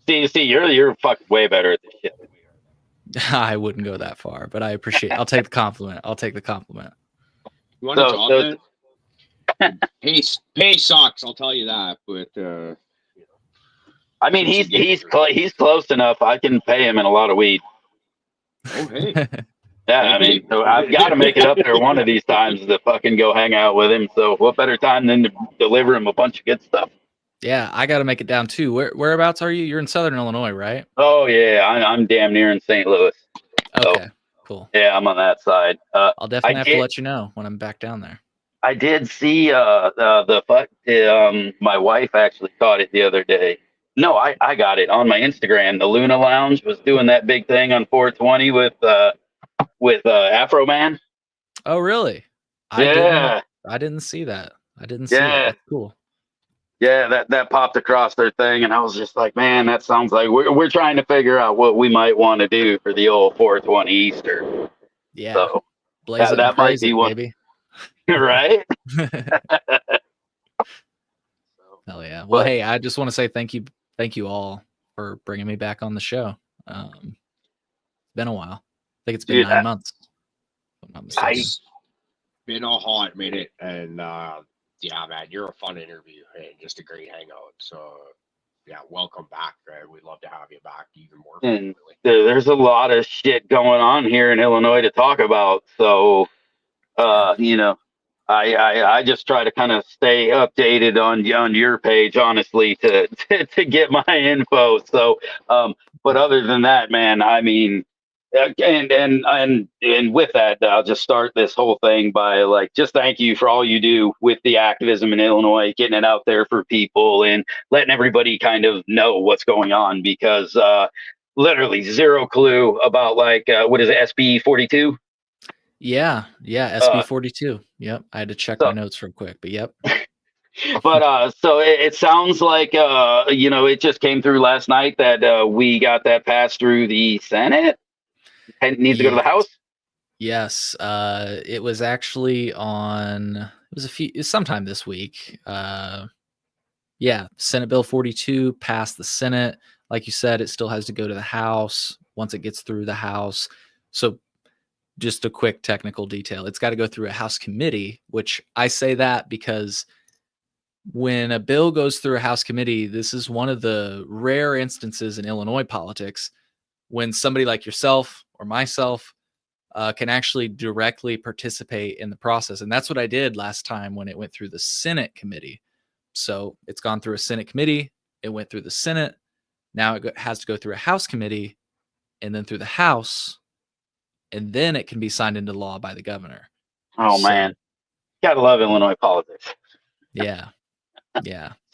See, you're fucking way better at this shit than we are. I wouldn't go that far, but I appreciate. I'll take the compliment. You want a job then? Pay sucks, I'll tell you that. But I mean, he's close enough. I can pay him in a lot of weed. Oh hey. Yeah, I mean, so I've got to make it up there one of these times to fucking go hang out with him. So what better time than to deliver him a bunch of good stuff? Yeah, I got to make it down too. Whereabouts are you? You're in Southern Illinois, right? Oh yeah, I'm damn near in St. Louis. Okay, so, cool. Yeah, I'm on that side. I'll definitely have to let you know when I'm back down there. I did see my wife actually caught it the other day. No, I got it on my Instagram. The Luna Lounge was doing that big thing on 420 with Afro Man. Oh, really? Yeah. I didn't see that. I didn't see it. That's cool. Yeah, that popped across their thing, and I was just like, man, that sounds like we're trying to figure out what we might want to do for the old 420 Easter. Yeah. So that might be one. Maybe. Right? Hell yeah. Well, hey, I just want to say thank you all for bringing me back on the show. It's been a while. I think it's been 9 months. It's been a hot minute, and yeah, man, you're a fun interview and just a great hangout. So yeah, welcome back. We'd love to have you back even more. And there's a lot of shit going on here in Illinois to talk about. So you know, I just try to kind of stay updated on your page, honestly, to get my info. So, but other than that, man, I mean, and with that, I'll just start this whole thing by just thank you for all you do with the activism in Illinois, getting it out there for people and letting everybody kind of know what's going on, because literally zero clue about what is it, SB 42? Yeah, SB 42. Yep, I had to check my notes real quick, but yep. But so it sounds like it just came through last night that we got that passed through the Senate. It needs to go to the House. Yes, it was actually sometime this week. Senate Bill 42 passed the Senate. Like you said, it still has to go to the House. Once it gets through the House, so just a quick technical detail, it's got to go through a House committee, which I say that because when a bill goes through a House committee, this is one of the rare instances in Illinois politics when somebody like yourself or myself can actually directly participate in the process. And that's what I did last time when it went through the Senate committee. So it's gone through a Senate committee. It went through the Senate. Now it has to go through a House committee and then through the House. And then it can be signed into law by the governor. Oh, man. Gotta love Illinois politics. Yeah.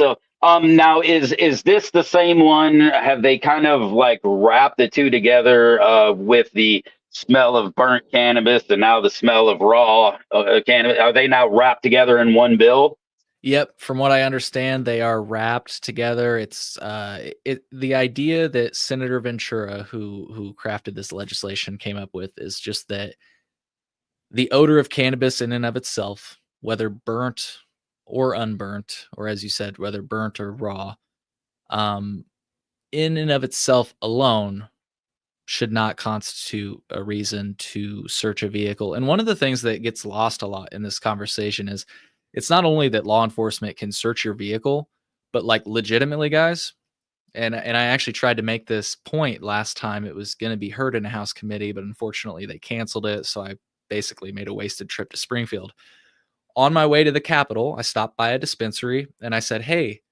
So now is this the same one? Have they kind of wrapped the two together with the smell of burnt cannabis and now the smell of raw cannabis? Are they now wrapped together in one bill? Yep. From what I understand, they are wrapped together. It's the idea that Senator Ventura, who crafted this legislation, came up with is just that the odor of cannabis in and of itself, whether burnt or unburnt, or as you said, whether burnt or raw, in and of itself alone should not constitute a reason to search a vehicle. And one of the things that gets lost a lot in this conversation is it's not only that law enforcement can search your vehicle, but legitimately, guys. And I actually tried to make this point last time. It was going to be heard in a House committee, but unfortunately they canceled it. So I basically made a wasted trip to Springfield. On my way to the Capitol, I stopped by a dispensary and I said, "Hey,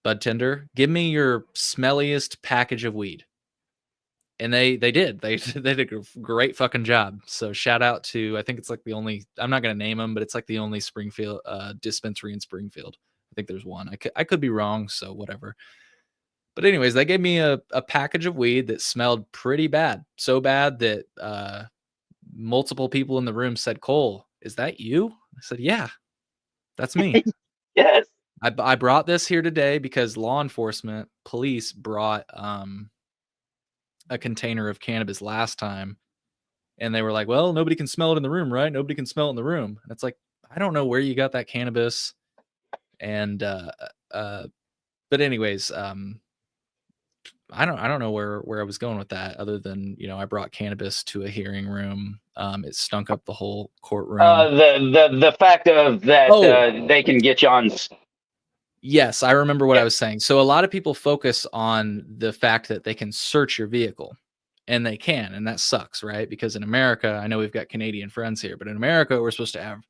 bud tender, give me your smelliest package of weed." And they did. They did a great fucking job. So shout out to, I think it's the only, I'm not going to name them, but it's the only Springfield dispensary in Springfield. I think there's one. I could be wrong, so whatever. But anyways, they gave me a package of weed that smelled pretty bad. So bad that multiple people in the room said, "Cole, is that you?" I said, "Yeah, that's me." Yes. I brought this here today because law enforcement, police brought a container of cannabis last time, and they were like, "Well, nobody can smell it in the room, right? Nobody can smell it in the room." And it's like, I don't know where you got that cannabis. And but anyways, I don't know where I was going with that, other than, I brought cannabis to a hearing room. It stunk up the whole courtroom. The fact of that Oh. they can get you on. Yes, I remember what Yeah. I was saying. So a lot of people focus on the fact that they can search your vehicle, and they can, and that sucks, right? Because in America, I know we've got Canadian friends here, but in America, we're supposed to have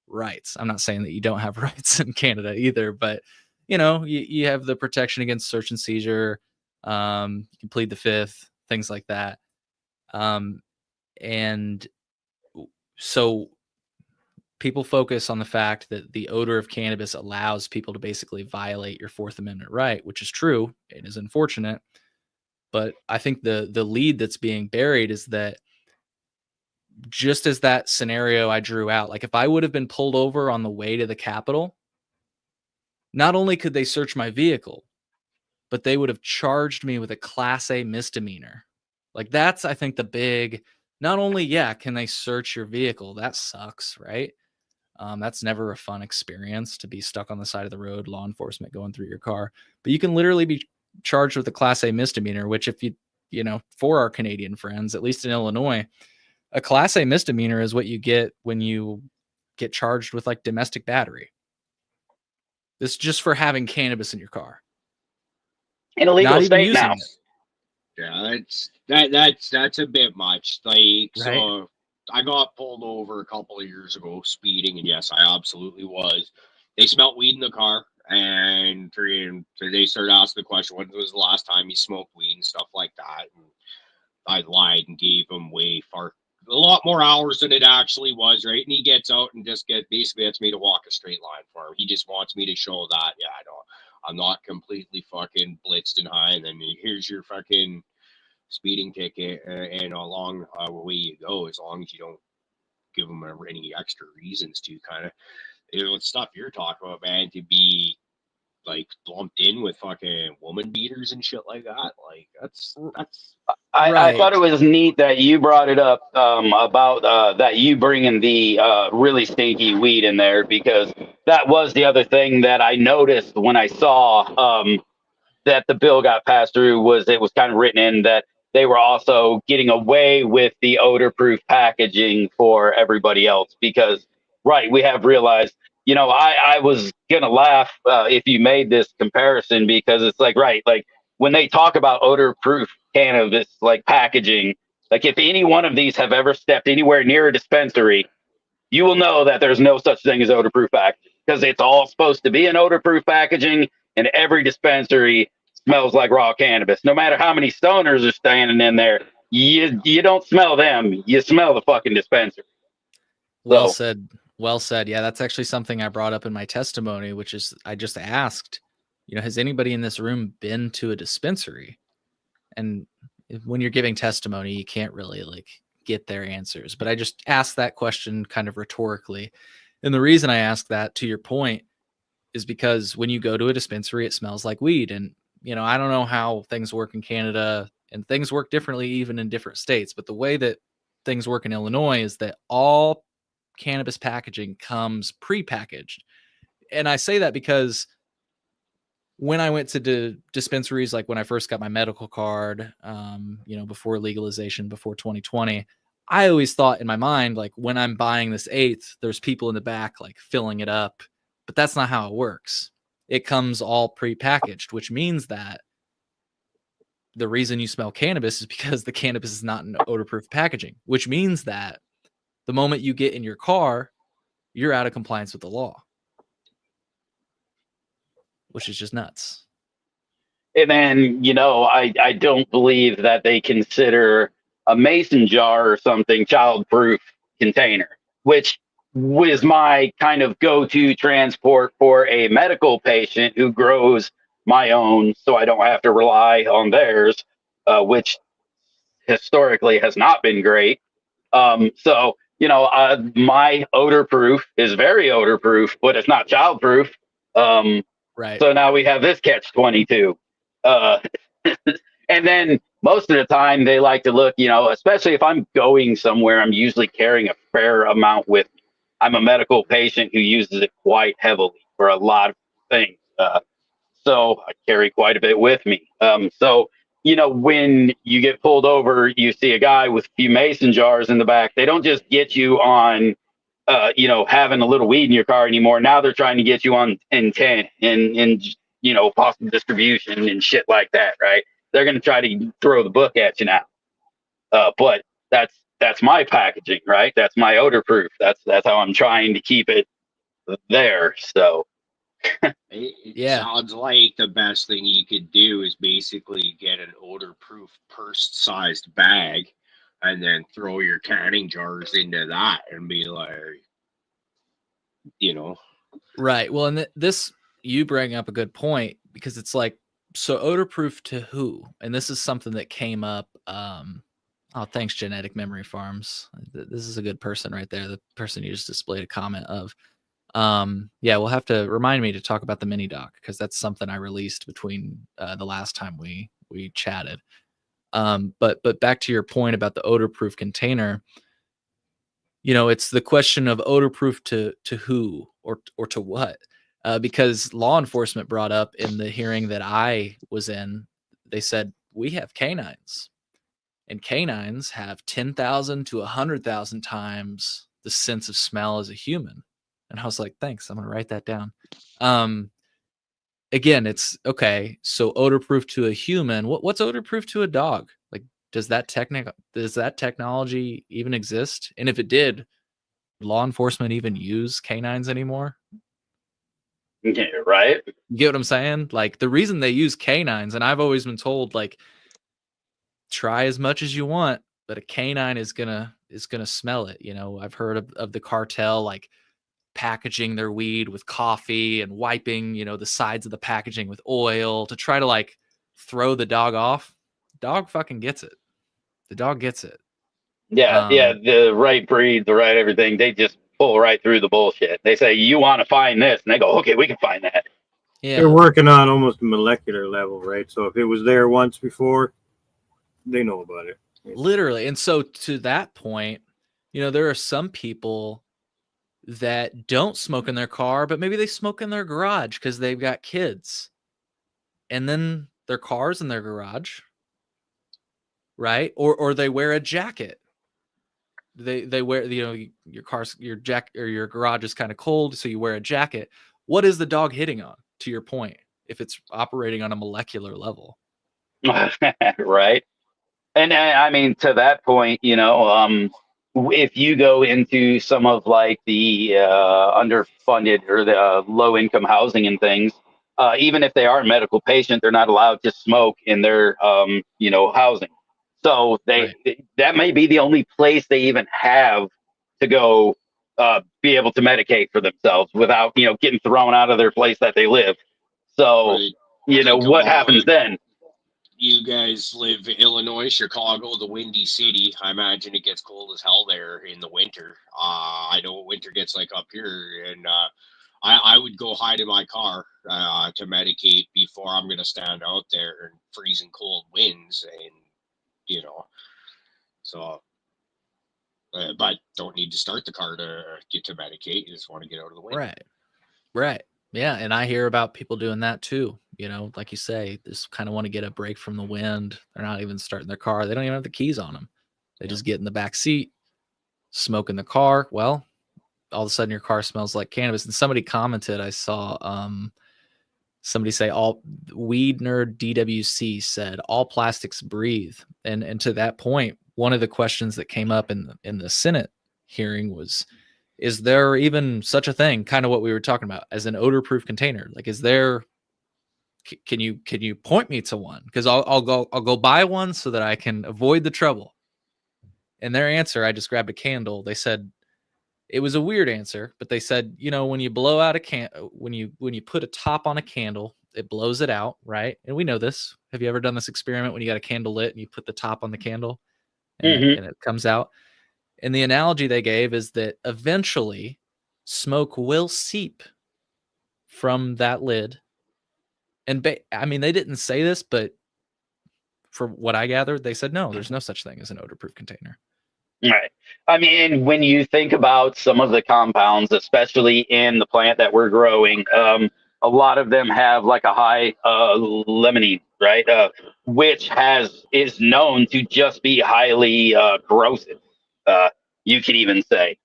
rights. I'm not saying that you don't have rights in Canada either, but you have the protection against search and seizure. You can plead the fifth, things like that. And so people focus on the fact that the odor of cannabis allows people to basically violate your Fourth Amendment right, which is true. It is unfortunate. But I think the lead that's being buried is that, just as that scenario I drew out, like if I would have been pulled over on the way to the Capitol, not only could they search my vehicle, but they would have charged me with a Class A misdemeanor. Like that's, I think, the big, not only, yeah, can they search your vehicle? That sucks, right? That's never a fun experience to be stuck on the side of the road, law enforcement going through your car. But you can literally be charged with a Class A misdemeanor, which if for our Canadian friends, at least in Illinois, a Class A misdemeanor is what you get when you get charged with like domestic battery. This is just for having cannabis in your car. In a legal Not even state using now. it. Yeah, that's a bit much. Like, Right. so I got pulled over a couple of years ago speeding, and yes, I absolutely was. They smelled weed in the car, and they started asking the question, when was the last time you smoked weed and stuff like that. And I lied and gave him a lot more hours than it actually was, right? And he gets out and basically gets me to walk a straight line for him. He just wants me to show that, yeah, I know I'm not completely fucking blitzed and high. And then here's your fucking speeding ticket, and along the way you go, as long as you don't give them any extra reasons to kind of, stuff you're talking about, man, to be like lumped in with fucking woman beaters and shit like that. Like that's I thought it was neat that you brought it up about that you bringing the really stinky weed in there, because that was the other thing that I noticed when I saw that the bill got passed through. Was it was kind of written in that they were also getting away with the odor proof packaging for everybody else, because right, we have realized, I was gonna laugh if you made this comparison, because it's like, right, like when they talk about odor proof cannabis like packaging, like if any one of these have ever stepped anywhere near a dispensary, you will know that there's no such thing as odor-proof packaging, because it's all supposed to be an odor-proof packaging, and every dispensary smells like raw cannabis. No matter how many stoners are standing in there, you don't smell them. You smell the fucking dispensary. Well So, said. Well said. Yeah, that's actually something I brought up in my testimony, which is I just asked, has anybody in this room been to a dispensary? And when you're giving testimony, you can't really like get their answers. But I just asked that question kind of rhetorically. And the reason I asked that, to your point, is because when you go to a dispensary, it smells like weed. And, I don't know how things work in Canada, and things work differently even in different states. But the way that things work in Illinois is that all cannabis packaging comes pre-packaged. And I say that because when I went to dispensaries, like when I first got my medical card, before legalization, before 2020, I always thought in my mind, like when I'm buying this eighth, there's people in the back like filling it up, but that's not how it works. It comes all pre-packaged, which means that the reason you smell cannabis is because the cannabis is not in odor-proof packaging, which means that the moment you get in your car, you're out of compliance with the law, which is just nuts. and then, I don't believe that they consider a mason jar or something child-proof container, which was my kind of go-to transport for a medical patient who grows my own, so I don't have to rely on theirs, which historically has not been great. So, my odor proof is very odor proof, but it's not child proof. Right. So now we have this catch 22. Uh, and then most of the time they like to look, especially if I'm going somewhere, I'm usually carrying a fair amount with me. I'm a medical patient who uses it quite heavily for a lot of things. So I carry quite a bit with me. So when you get pulled over, you see a guy with a few mason jars in the back. They don't just get you on, having a little weed in your car anymore. Now they're trying to get you on intent and possible distribution and shit like that, right? They're going to try to throw the book at you now. But that's my packaging, right? That's my odor proof. That's how I'm trying to keep it there. So it sounds like the best thing you could do is basically get an odor-proof purse-sized bag, and then throw your canning jars into that, and be like, Right. Well, and this you bring up a good point, because it's like, so odor-proof to who? And this is something that came up. Oh, thanks, Genetic Memory Farms. This is a good person right there. The person you just displayed a comment of. Yeah, we'll have to remind me to talk about the mini doc, because that's something I released between the last time we chatted. But back to your point about the odor-proof container, it's the question of odor-proof to who or to what, because law enforcement brought up in the hearing that I was in, they said we have canines. And canines have 10,000 to 100,000 times the sense of smell as a human. And I was like, thanks, I'm going to write that down. Again, it's okay. So odor-proof to a human. What's odor-proof to a dog? Like, does that technology even exist? And if it did, would law enforcement even use canines anymore? Yeah, right. You get what I'm saying? Like, the reason they use canines, and I've always been told, like, try as much as you want, but a canine is gonna smell it. I've heard of the cartel like packaging their weed with coffee and wiping the sides of the packaging with oil to try to like throw the dog off. Dog fucking gets it. The dog gets it. Yeah, the right breed, the right everything, they just pull right through the bullshit. They say, you want to find this, and they go, okay, we can find that. Yeah, they're working on almost a molecular level, right? So if it was there once before, they know about it. Literally. And so to that point, there are some people that don't smoke in their car, but maybe they smoke in their garage because they've got kids. And then their car's in their garage, right? Or they wear a jacket. They wear, your garage is kind of cold, so you wear a jacket. What is the dog hitting on, to your point, if it's operating on a molecular level? Right. And I mean, to that point, if you go into some of like the underfunded or the low income housing and things, even if they are a medical patient, they're not allowed to smoke in their housing. So that may be the only place they even have to go be able to medicate for themselves without getting thrown out of their place that they live. So what happens then? You guys live in Illinois, Chicago, the Windy City. I imagine it gets cold as hell there in the winter. I know what winter gets like up here, and I would go hide in my car to medicate before I'm going to stand out there in freezing cold winds, and so. But don't need to start the car to get to medicate. You just want to get out of the wind. Right. Yeah, and I hear about people doing that too. Like you say, just kind of want to get a break from the wind. They're not even starting their car. They don't even have the keys on them. They just get in the back seat, smoke in the car. Well, all of a sudden your car smells like cannabis. And somebody commented, I saw somebody say, all Weed Nerd DWC said all plastics breathe. And to that point, one of the questions that came up in the Senate hearing was, is there even such a thing, kind of what we were talking about, as an odor-proof container? Like, is there, can you point me to one? Because I'll go buy one so that I can avoid the trouble. And their answer, I just grabbed a candle. They said, it was a weird answer, but they said, when you blow out when you put a top on a candle, it blows it out, right? And we know this. Have you ever done this experiment when you got a candle lit and you put the top on the candle and it comes out? And the analogy they gave is that eventually smoke will seep from that lid. And I mean, they didn't say this, but from what I gathered, they said, no, there's no such thing as an odor-proof container. Right. I mean, when you think about some of the compounds, especially in the plant that we're growing, a lot of them have like a high limonene right? Which is known to just be highly corrosive. You could even say.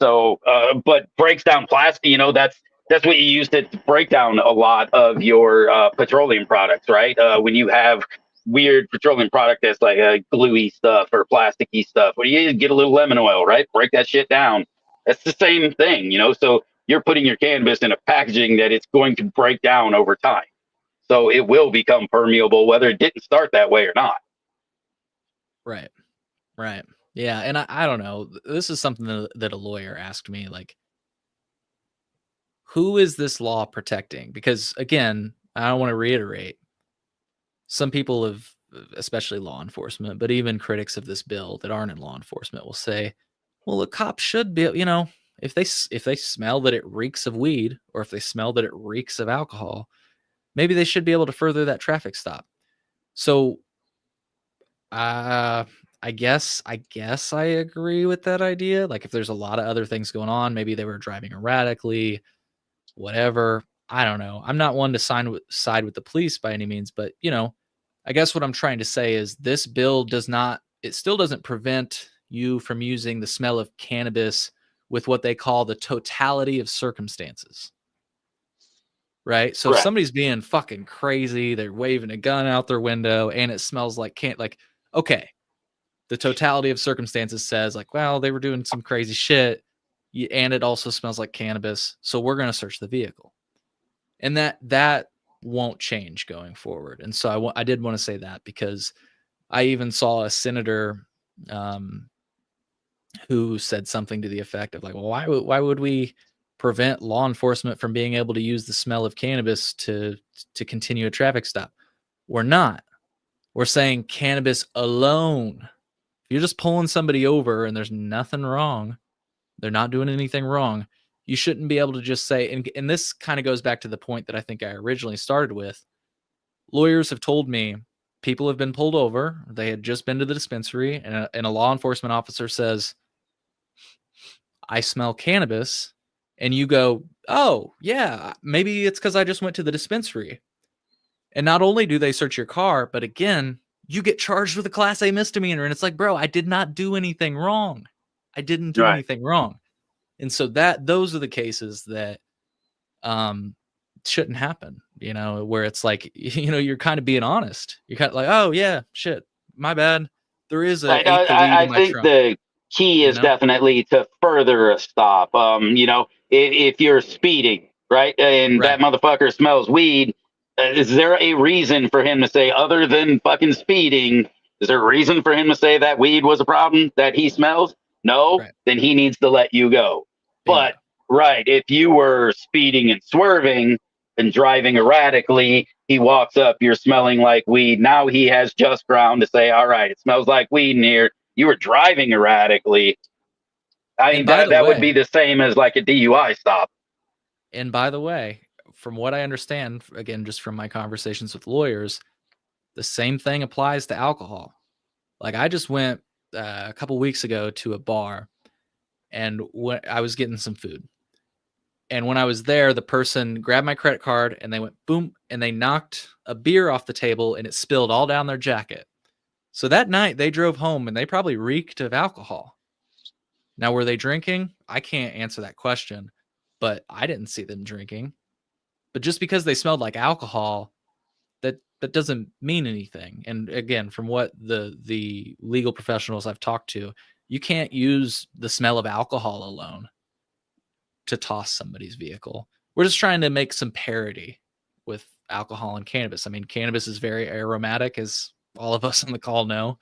But breaks down plastic. That's what you use to break down a lot of your petroleum products, right? When you have weird petroleum product that's like gluey stuff or plasticky stuff, what do you get? A little lemon oil, right? Break that shit down. That's the same thing, So you're putting your cannabis in a packaging that it's going to break down over time, so it will become permeable, whether it didn't start that way or not. Right. Right. Yeah. And I don't know. This is something that a lawyer asked me, like, who is this law protecting? Because again, I don't want to reiterate, some people have, especially law enforcement, but even critics of this bill that aren't in law enforcement will say, well, a cop should be, if they smell that it reeks of weed, or if they smell that it reeks of alcohol, maybe they should be able to further that traffic stop. So I guess I agree with that idea. Like, if there's a lot of other things going on, maybe they were driving erratically, whatever. I don't know. I'm not one to side with the police by any means, but I guess what I'm trying to say is this bill still doesn't prevent you from using the smell of cannabis with what they call the totality of circumstances. Right? So if somebody's being fucking crazy, they're waving a gun out their window and it smells like okay, the totality of circumstances says, like, well, they were doing some crazy shit and it also smells like cannabis, so we're going to search the vehicle. And that won't change going forward. And so I did want to say that, because I even saw a senator who said something to the effect of, like, well, why would we prevent law enforcement from being able to use the smell of cannabis to continue a traffic stop? We're not. We're saying cannabis alone. If you're just pulling somebody over and there's nothing wrong, they're not doing anything wrong, you shouldn't be able to just say, and this kind of goes back to the point that I think I originally started with. Lawyers have told me people have been pulled over. They had just been to the dispensary, and a law enforcement officer says, I smell cannabis. And you go, oh, yeah, maybe it's because I just went to the dispensary. And not only do they search your car, but again, you get charged with a Class A misdemeanor. And it's like, bro, I did not do anything wrong. I didn't do anything wrong. And so those are the cases that shouldn't happen, where it's like, you're kind of being honest. You're kind of like, oh, yeah, shit, my bad. There is a eighth of weed in my think trunk. The key is definitely to further a stop. If you're speeding, right, and that motherfucker smells weed, is there a reason for him to say, other than fucking speeding, is there a reason for him to say that weed was a problem that he smells? No, then he needs to let you go. But if you were speeding and swerving and driving erratically, he walks up, you're smelling like weed. Now he has just ground to say, all right, it smells like weed in here. You were driving erratically. I mean, that would be the same as like a DUI stop. And by the way, from what I understand, again, just from my conversations with lawyers, the same thing applies to alcohol. Like, I just went a couple weeks ago to a bar, and I was getting some food. And when I was there, the person grabbed my credit card and they went boom, and they knocked a beer off the table and it spilled all down their jacket. So that night they drove home and they probably reeked of alcohol. Now, were they drinking? I can't answer that question, but I didn't see them drinking. But just because they smelled like alcohol, that doesn't mean anything. And again, from what the legal professionals I've talked to, you can't use the smell of alcohol alone to toss somebody's vehicle. We're just trying to make some parity with alcohol and cannabis. I mean, cannabis is very aromatic, as all of us on the call know.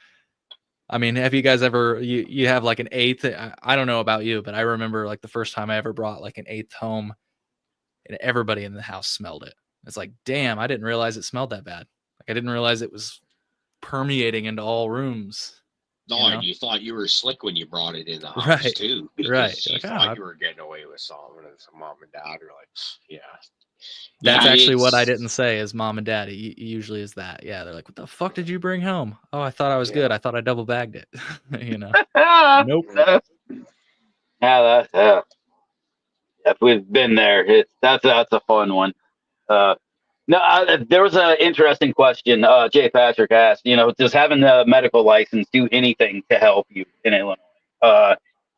I mean, have you guys ever, you have like an eighth? I don't know about you, but I remember like the first time I ever brought like an eighth home and everybody in the house smelled it. It's like, damn, I didn't realize it smelled that bad. Like, I didn't realize it was permeating into all rooms. No, and you thought you were slick when you brought it in the house too. Because you thought you were getting away with something, and some mom and dad are like, yeah. That's actually what I didn't say is mom and dad. It usually is that. Yeah, they're like, what the fuck did you bring home? Oh, I thought I was good. I thought I double bagged it. Nope. If we've been there, that's a fun one. No, there was an interesting question. Jay Patrick asked, does having a medical license do anything to help you in Illinois?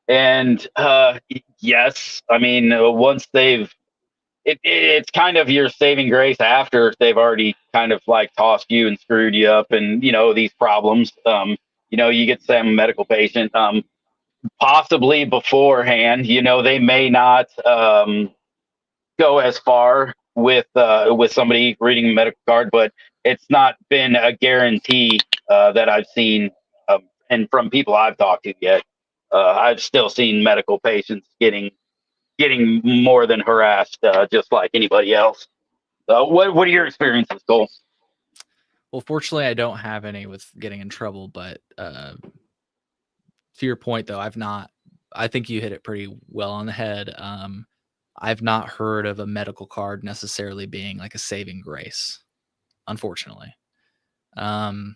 And yes, I mean, once it's kind of your saving grace after they've already kind of like tossed you and screwed you up and, these problems. You get to say I'm a medical patient. Possibly beforehand, they may not go as far with somebody reading a medical card, but it's not been a guarantee that I've seen, and from people I've talked to yet. I've still seen medical patients getting more than harassed, just like anybody else. What are your experiences, Cole? Well, fortunately, I don't have any with getting in trouble, but to your point, though, I think you hit it pretty well on the head. I've not heard of a medical card necessarily being like a saving grace, unfortunately. Now,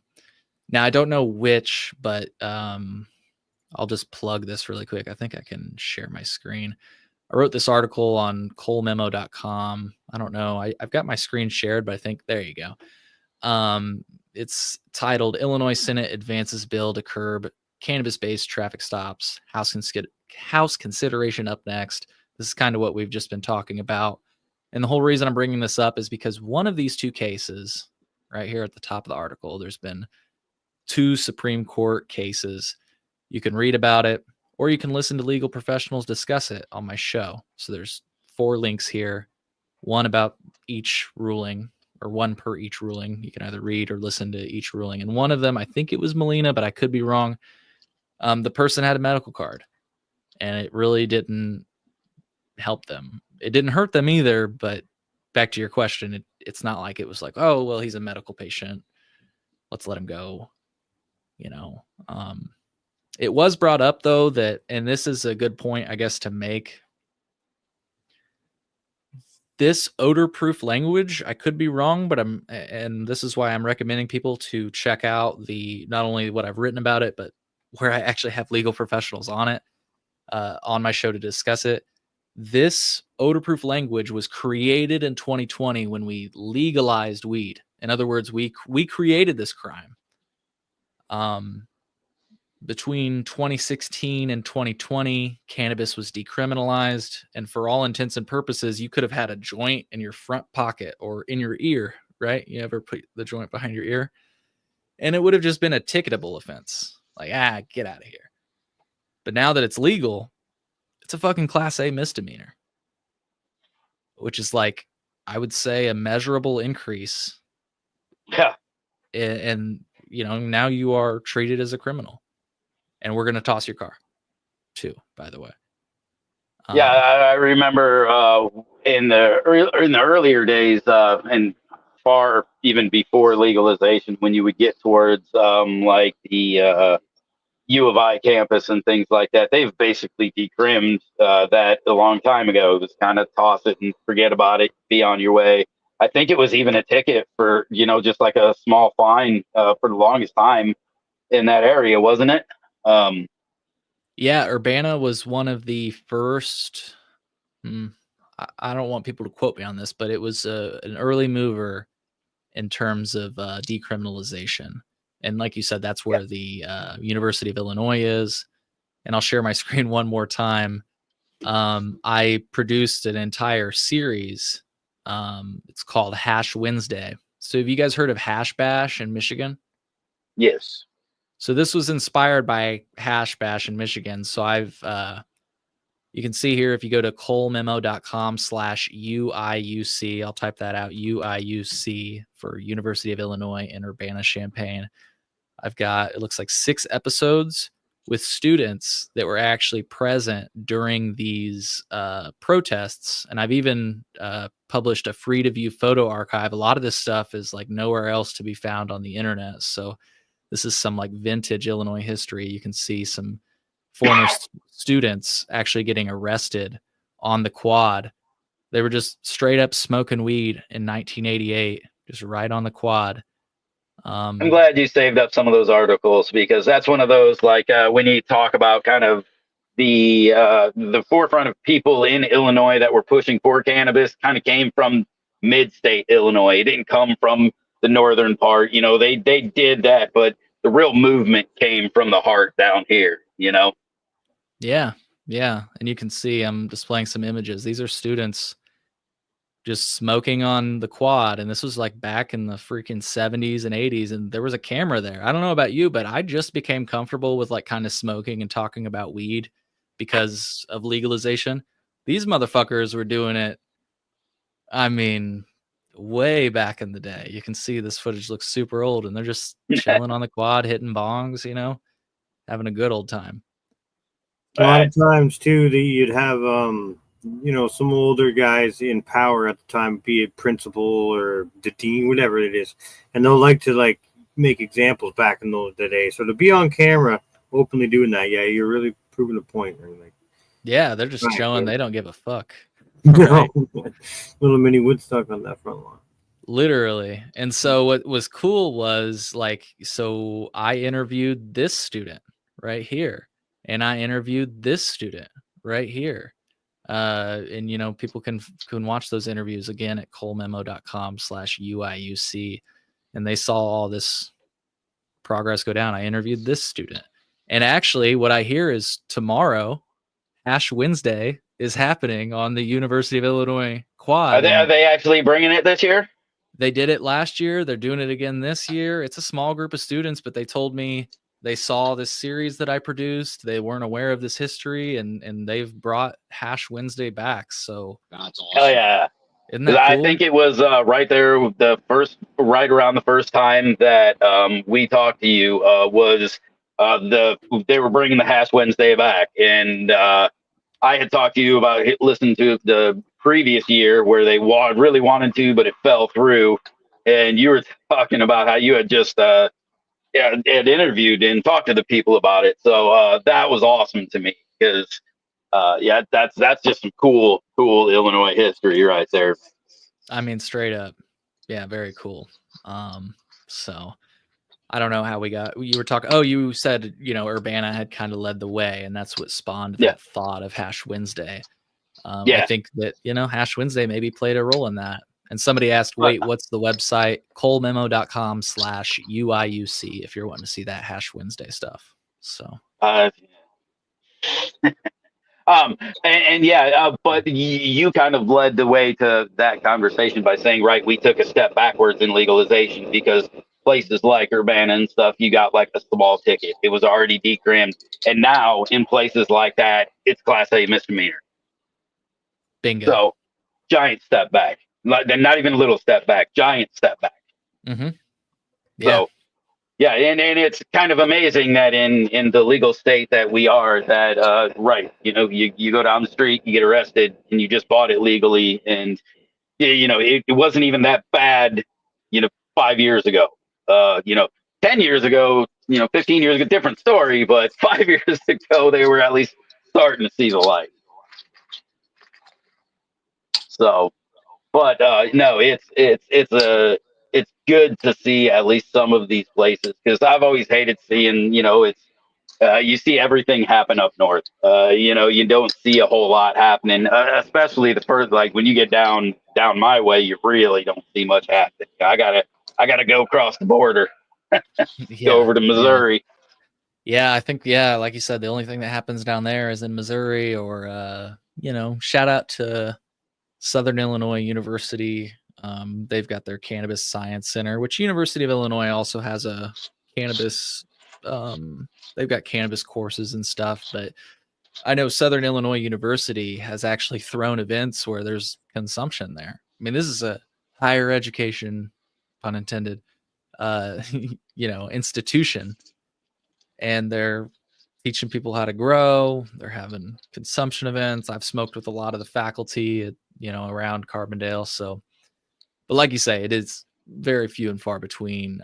I don't know which, but I'll just plug this really quick. I think I can share my screen. I wrote this article on colememo.com. I don't know. I've got my screen shared, but I think there you go. It's titled Illinois Senate Advances Bill to Curb Cannabis-Based Traffic Stops. House Consideration up next. This is kind of what we've just been talking about. And the whole reason I'm bringing this up is because one of these two cases, right here at the top of the article, there's been 2 Supreme Court cases. You can read about it, or you can listen to legal professionals discuss it on my show. So there's 4 links here, one about each ruling, or one per each ruling. You can either read or listen to each ruling. And one of them, I think it was Molina, but I could be wrong. The person had a medical card, and it really didn't help them. It didn't hurt them either, but back to your question, it's not like it was like, oh, well, he's a medical patient, let's let him go. It was brought up, though, that, and this is a good point, I guess, to make. This odor-proof language, I could be wrong, but and this is why I'm recommending people to check out not only what I've written about it, but where I actually have legal professionals on it, on my show to discuss it. This odor-proof language was created in 2020 when we legalized weed. In other words, we created this crime. Between 2016 and 2020, cannabis was decriminalized, and for all intents and purposes, you could have had a joint in your front pocket or in your ear, right? You ever put the joint behind your ear? And it would have just been a ticketable offense. Like, get out of here. But now that it's legal, it's a fucking Class A misdemeanor, which is like, I would say, a measurable increase. Yeah. And now you are treated as a criminal. And we're going to toss your car, too, by the way. Yeah, I remember in the earlier days, and far even before legalization, when you would get towards like the U of I campus and things like that, they've basically decrimmed that a long time ago. It was kind of toss it and forget about it, be on your way. I think it was even a ticket for, just like a small fine for the longest time in that area, wasn't it? Yeah, Urbana was one of the first. I don't want people to quote me on this, but it was an early mover in terms of decriminalization. And like you said, that's where the University of Illinois is. And I'll share my screen one more time. I produced an entire series. It's called Hash Wednesday. So have you guys heard of Hash Bash in Michigan? Yes. So this was inspired by Hash Bash in Michigan. So you can see here, if you go to colememo.com/UIUC, I'll type that out, UIUC for University of Illinois in Urbana-Champaign. I've got, it looks like 6 episodes with students that were actually present during these protests. And I've even published a free to view photo archive. A lot of this stuff is like nowhere else to be found on the internet. So this is some like vintage Illinois history. You can see some former students actually getting arrested on the quad. They were just straight up smoking weed in 1988, just right on the quad. I'm glad you saved up some of those articles, because that's one of those, like when you talk about kind of the forefront of people in Illinois that were pushing for cannabis kind of came from mid-state Illinois. It didn't come from the northern part. You know, they did that, but the real movement came from the heart down here. You know. Yeah, yeah, and you can see I'm displaying some images. These are students just smoking on the quad, and this was like back in the freaking 70s and 80s, and there was a camera there. I don't know about you, but I just became comfortable with like kind of smoking and talking about weed because of legalization. These motherfuckers were doing it, I mean, way back in the day. You can see this footage looks super old, and they're just chilling on the quad, hitting bongs, you know, having a good old time. A lot of times too that you'd have some older guys in power at the time, be it principal or the dean, whatever it is, and they'll like to like make examples back in the day. So to be on camera openly doing that, yeah, you're really proving a point. Right? Like, yeah, they're just showing they don't give a fuck. Right? Little mini Woodstock on that front lawn. Literally. And so what was cool was like, so I interviewed this student right here, and I interviewed this student right here. And you know, people can watch those interviews again at colememo.com/UIUC, and they saw all this progress go down. I interviewed this student, and actually what I hear is tomorrow, Ash Wednesday, is happening on the University of Illinois quad. Are they actually bringing it this year? They did it last year. They're doing it again this year. It's a small group of students, but they told me they saw this series that I produced. They weren't aware of this history, and they've brought Hash Wednesday back. So that's awesome. Hell yeah. Isn't that cool? I think it was right there, right around the first time that we talked to you was they were bringing the Hash Wednesday back, and I had talked to you about listening to the previous year where they really wanted to, but it fell through, and you were talking about how you had just had interviewed and talked to the people about it. So that was awesome to me because. That's just some cool Illinois history right there. I mean, straight up. Yeah, very cool. So I don't know how you were talking. Oh, you said, Urbana had kind of led the way, and that's what spawned that thought of Hash Wednesday. I think that, Hash Wednesday maybe played a role in that. And somebody asked, wait, what's the website? colememo.com/UIUC if you're wanting to see that Hash Wednesday stuff. So. But you kind of led the way to that conversation by saying, right, we took a step backwards in legalization because places like Urbana and stuff, you got like a small ticket. It was already decrimmed. And now in places like that, it's Class A misdemeanor. Bingo. So giant step back. Not even a little step back, giant step back. Mm-hmm. Yeah. So, yeah, and it's kind of amazing that in the legal state that we are, that right, you go down the street, you get arrested, and you just bought it legally, and it wasn't even that bad, 5 years ago, 10 years ago, 15 years ago, different story, but 5 years ago they were at least starting to see the light. So, but no, it's good to see at least some of these places, because I've always hated seeing, you see everything happen up north. You don't see a whole lot happening, especially the first, like when you get down my way, you really don't see much happening. I gotta go across the border, go over to Missouri. Yeah, I think, like you said, the only thing that happens down there is in Missouri, or shout out to Southern Illinois University. They've got their Cannabis Science Center, which University of Illinois also has a cannabis. They've got cannabis courses and stuff, but I know Southern Illinois University has actually thrown events where there's consumption there. I mean, this is a higher education, pun intended, institution, and they're teaching people how to grow. They're having consumption events. I've smoked with a lot of the faculty at, around Carbondale. So, but like you say, it is very few and far between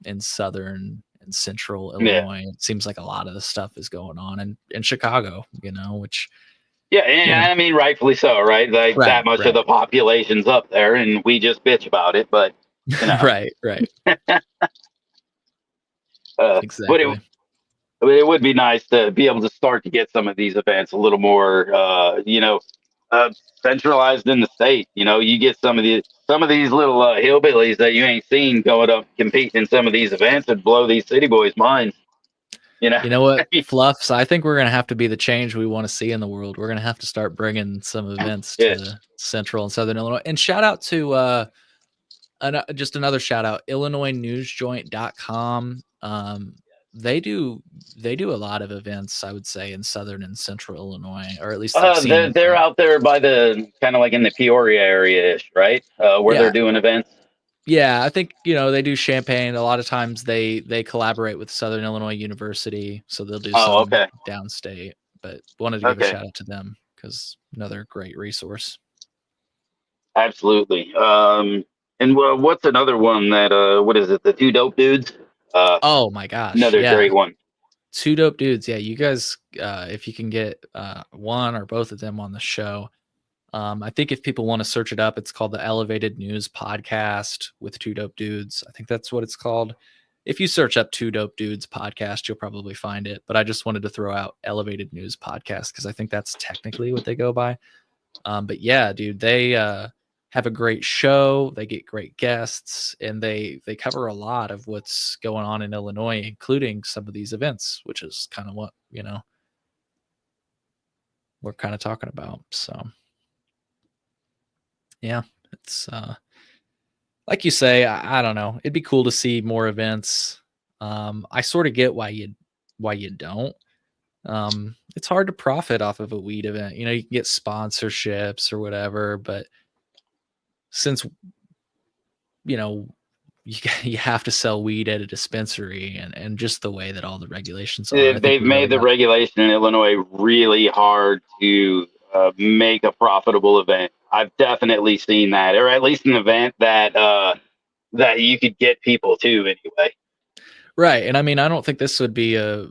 in Southern and Central Illinois. It seems like a lot of the stuff is going on in Chicago, which. Yeah, and I mean, rightfully so, right? Like that much of the population's up there, and we just bitch about it, but right. Exactly. But it would be nice to be able to start to get some of these events a little more, centralized in the state. You get some of some of these little hillbillies that you ain't seen going up competing in some of these events would blow these city boys' minds. You know what, Fluffs? I think we're gonna have to be the change we want to see in the world. We're gonna have to start bringing some events Yeah. to Central and Southern Illinois. And shout out to just another shout out, IllinoisNewsJoint.com. They do a lot of events, I would say, in Southern and Central Illinois, or at least I've seen. They're out there by the kind of like in the Peoria area-ish, right? Where they're doing events. Yeah, I think they do Champaign. A lot of times they collaborate with Southern Illinois University, so they'll do some downstate. But wanted to give a shout out to them because another great resource. Absolutely. And what's another one that what is it? The Two Dope Dudes. Oh my gosh, another great one. Two Dope Dudes. Yeah, you guys, if you can get one or both of them on the show. I think if people want to search it up, it's called the Elevated News Podcast with Two Dope Dudes. I think that's what it's called. If you search up Two Dope Dudes Podcast, you'll probably find it. But I just wanted to throw out Elevated News Podcast because I think that's technically what they go by. But yeah, dude, they have a great show. They get great guests, and they cover a lot of what's going on in Illinois, including some of these events, which is kind of what we're kind of talking about. So. Yeah, it's like you say, I don't know. It'd be cool to see more events. I sort of get why you don't. It's hard to profit off of a weed event. You can get sponsorships or whatever, but since you have to sell weed at a dispensary and just the way that all the regulations are. They've made the regulation in Illinois really hard to make a profitable event. I've definitely seen that, or at least an event that that you could get people to anyway. Right. And I mean, I don't think this would be a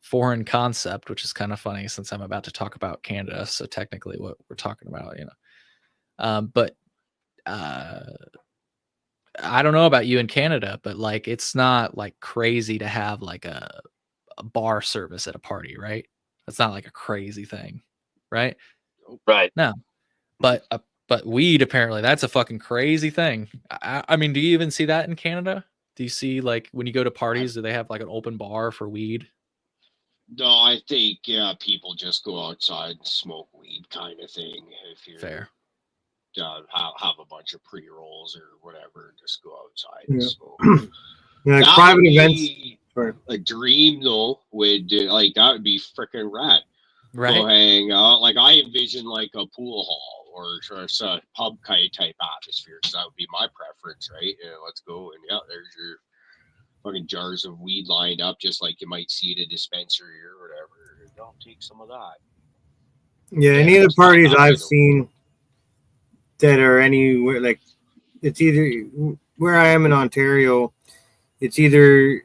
foreign concept, which is kind of funny since I'm about to talk about Canada. So technically what we're talking about, but I don't know about you in Canada, but like, it's not like crazy to have like a bar service at a party, right? That's not like a crazy thing, right? Right. No, but weed, apparently that's a fucking crazy thing. I mean, do you even see that in Canada? Do you see like when you go to parties, do they have like an open bar for weed? No, I think people just go outside and smoke weed, kind of thing. If you're fair, have a bunch of pre-rolls or whatever, just go outside and smoke. Yeah, private events. A dream though would like that would be freaking rad. Right. Go hang out. Like I envision like a pool hall or a pub kind of type atmosphere. So that would be my preference, right? Let's go and there's your fucking jars of weed lined up, just like you might see at a dispensary or whatever. I'll take some of that. Yeah, any of the parties I've seen that are anywhere, like it's either where I am in Ontario, it's either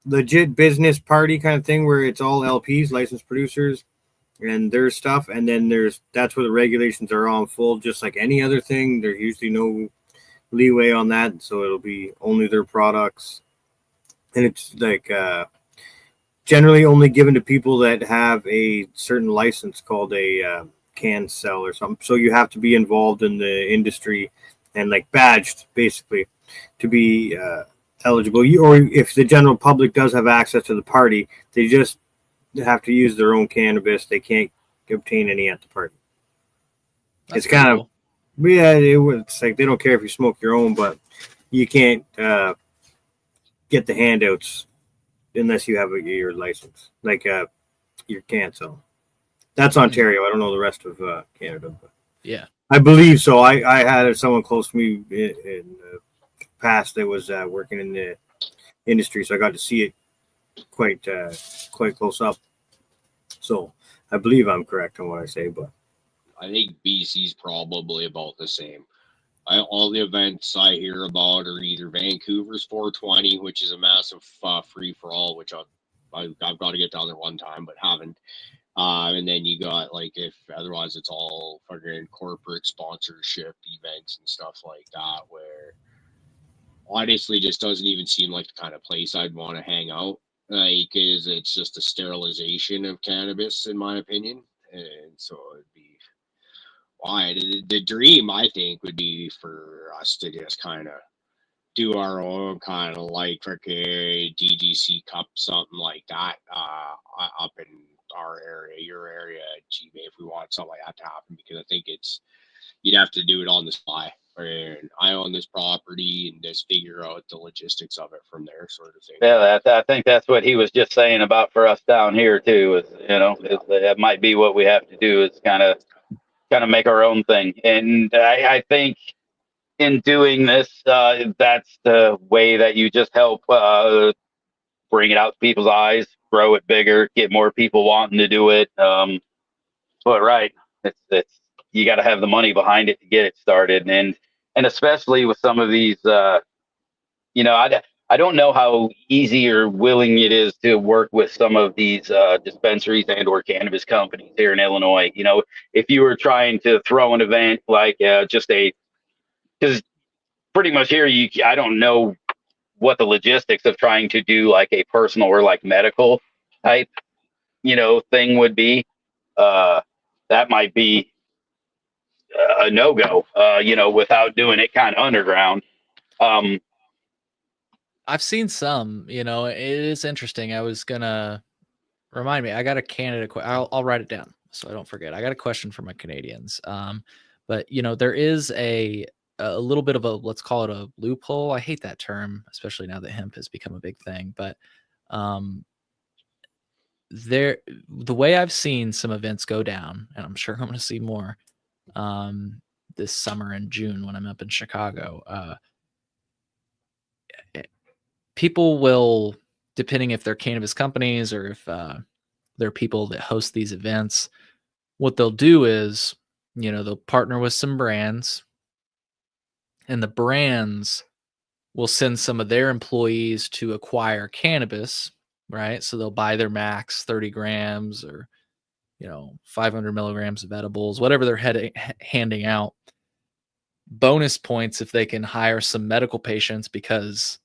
legit business party kind of thing where it's all LPs, licensed producers, and their stuff, and then that's where the regulations are on full, just like any other thing. There's usually no leeway on that, so it'll be only their products, and it's like generally only given to people that have a certain license called a can sell or something. So you have to be involved in the industry and like badged basically to be eligible. Or if the general public does have access to the party, they just have to use their own cannabis. They can't obtain any at the party. It's kind of it's like they don't care if you smoke your own, but you can't get the handouts unless you have your license, like your can sell. That's Ontario. I don't know the rest of Canada, but yeah, I believe so. I had someone close to me in the past that was working in the industry, so I got to see it quite close up. So I believe I'm correct on what I say, but I think BC's probably about the same. All the events I hear about are either Vancouver's 420, which is a massive free for all, which I've got to get down there one time, but haven't. And then you got like if otherwise it's all fucking corporate sponsorship events and stuff like that, where honestly just doesn't even seem like the kind of place I'd want to hang out. Like, it's just a sterilization of cannabis, in my opinion, and so it'd be why. The dream, I think, would be for us to just kind of do our own kind of like DGC Cup, something like that, up in our area, your area, if we want something like that to happen, because I think you'd have to do it on the fly. And I own this property and just figure out the logistics of it from there, sort of thing. Yeah, I think that's what he was just saying about for us down here too. Is that might be what we have to do, is kind of make our own thing. And I think in doing this, that's the way that you just help bring it out to people's eyes, grow it bigger, get more people wanting to do it. But right, it's you got to have the money behind it to get it started, and especially with some of these, I don't know how easy or willing it is to work with some of these dispensaries and or cannabis companies here in Illinois. If you were trying to throw an event like because pretty much here, I don't know what the logistics of trying to do like a personal or like medical type, thing would be. That might be a no-go, without doing it kind of underground. I've seen some, it is interesting. I was gonna remind me, I got a Canada I'll write it down so I don't forget. I got a question for my Canadians. But there is a little bit of a, let's call it a loophole. I hate that term, especially now that hemp has become a big thing. But the way I've seen some events go down, and I'm sure I'm going to see more this summer in June when I'm up in Chicago. People will, depending if they're cannabis companies or if they're people that host these events, what they'll do is, they'll partner with some brands, and the brands will send some of their employees to acquire cannabis, right? So they'll buy their max 30 grams or, 500 milligrams of edibles, whatever they're handing out. Bonus points if they can hire some medical patients, because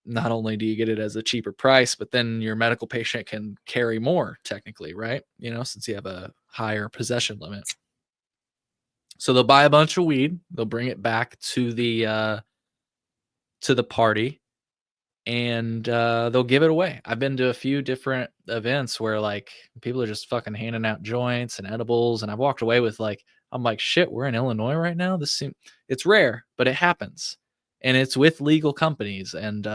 not only do you get it as a cheaper price, but then your medical patient can carry more technically, right? Since you have a higher possession limit. So they'll buy a bunch of weed, they'll bring it back to the party, and they'll give it away. I've been to a few different events where like people are just fucking handing out joints and edibles, and I've walked away with I'm like, shit, we're in Illinois right now. It's rare, but it happens. And it's with legal companies, and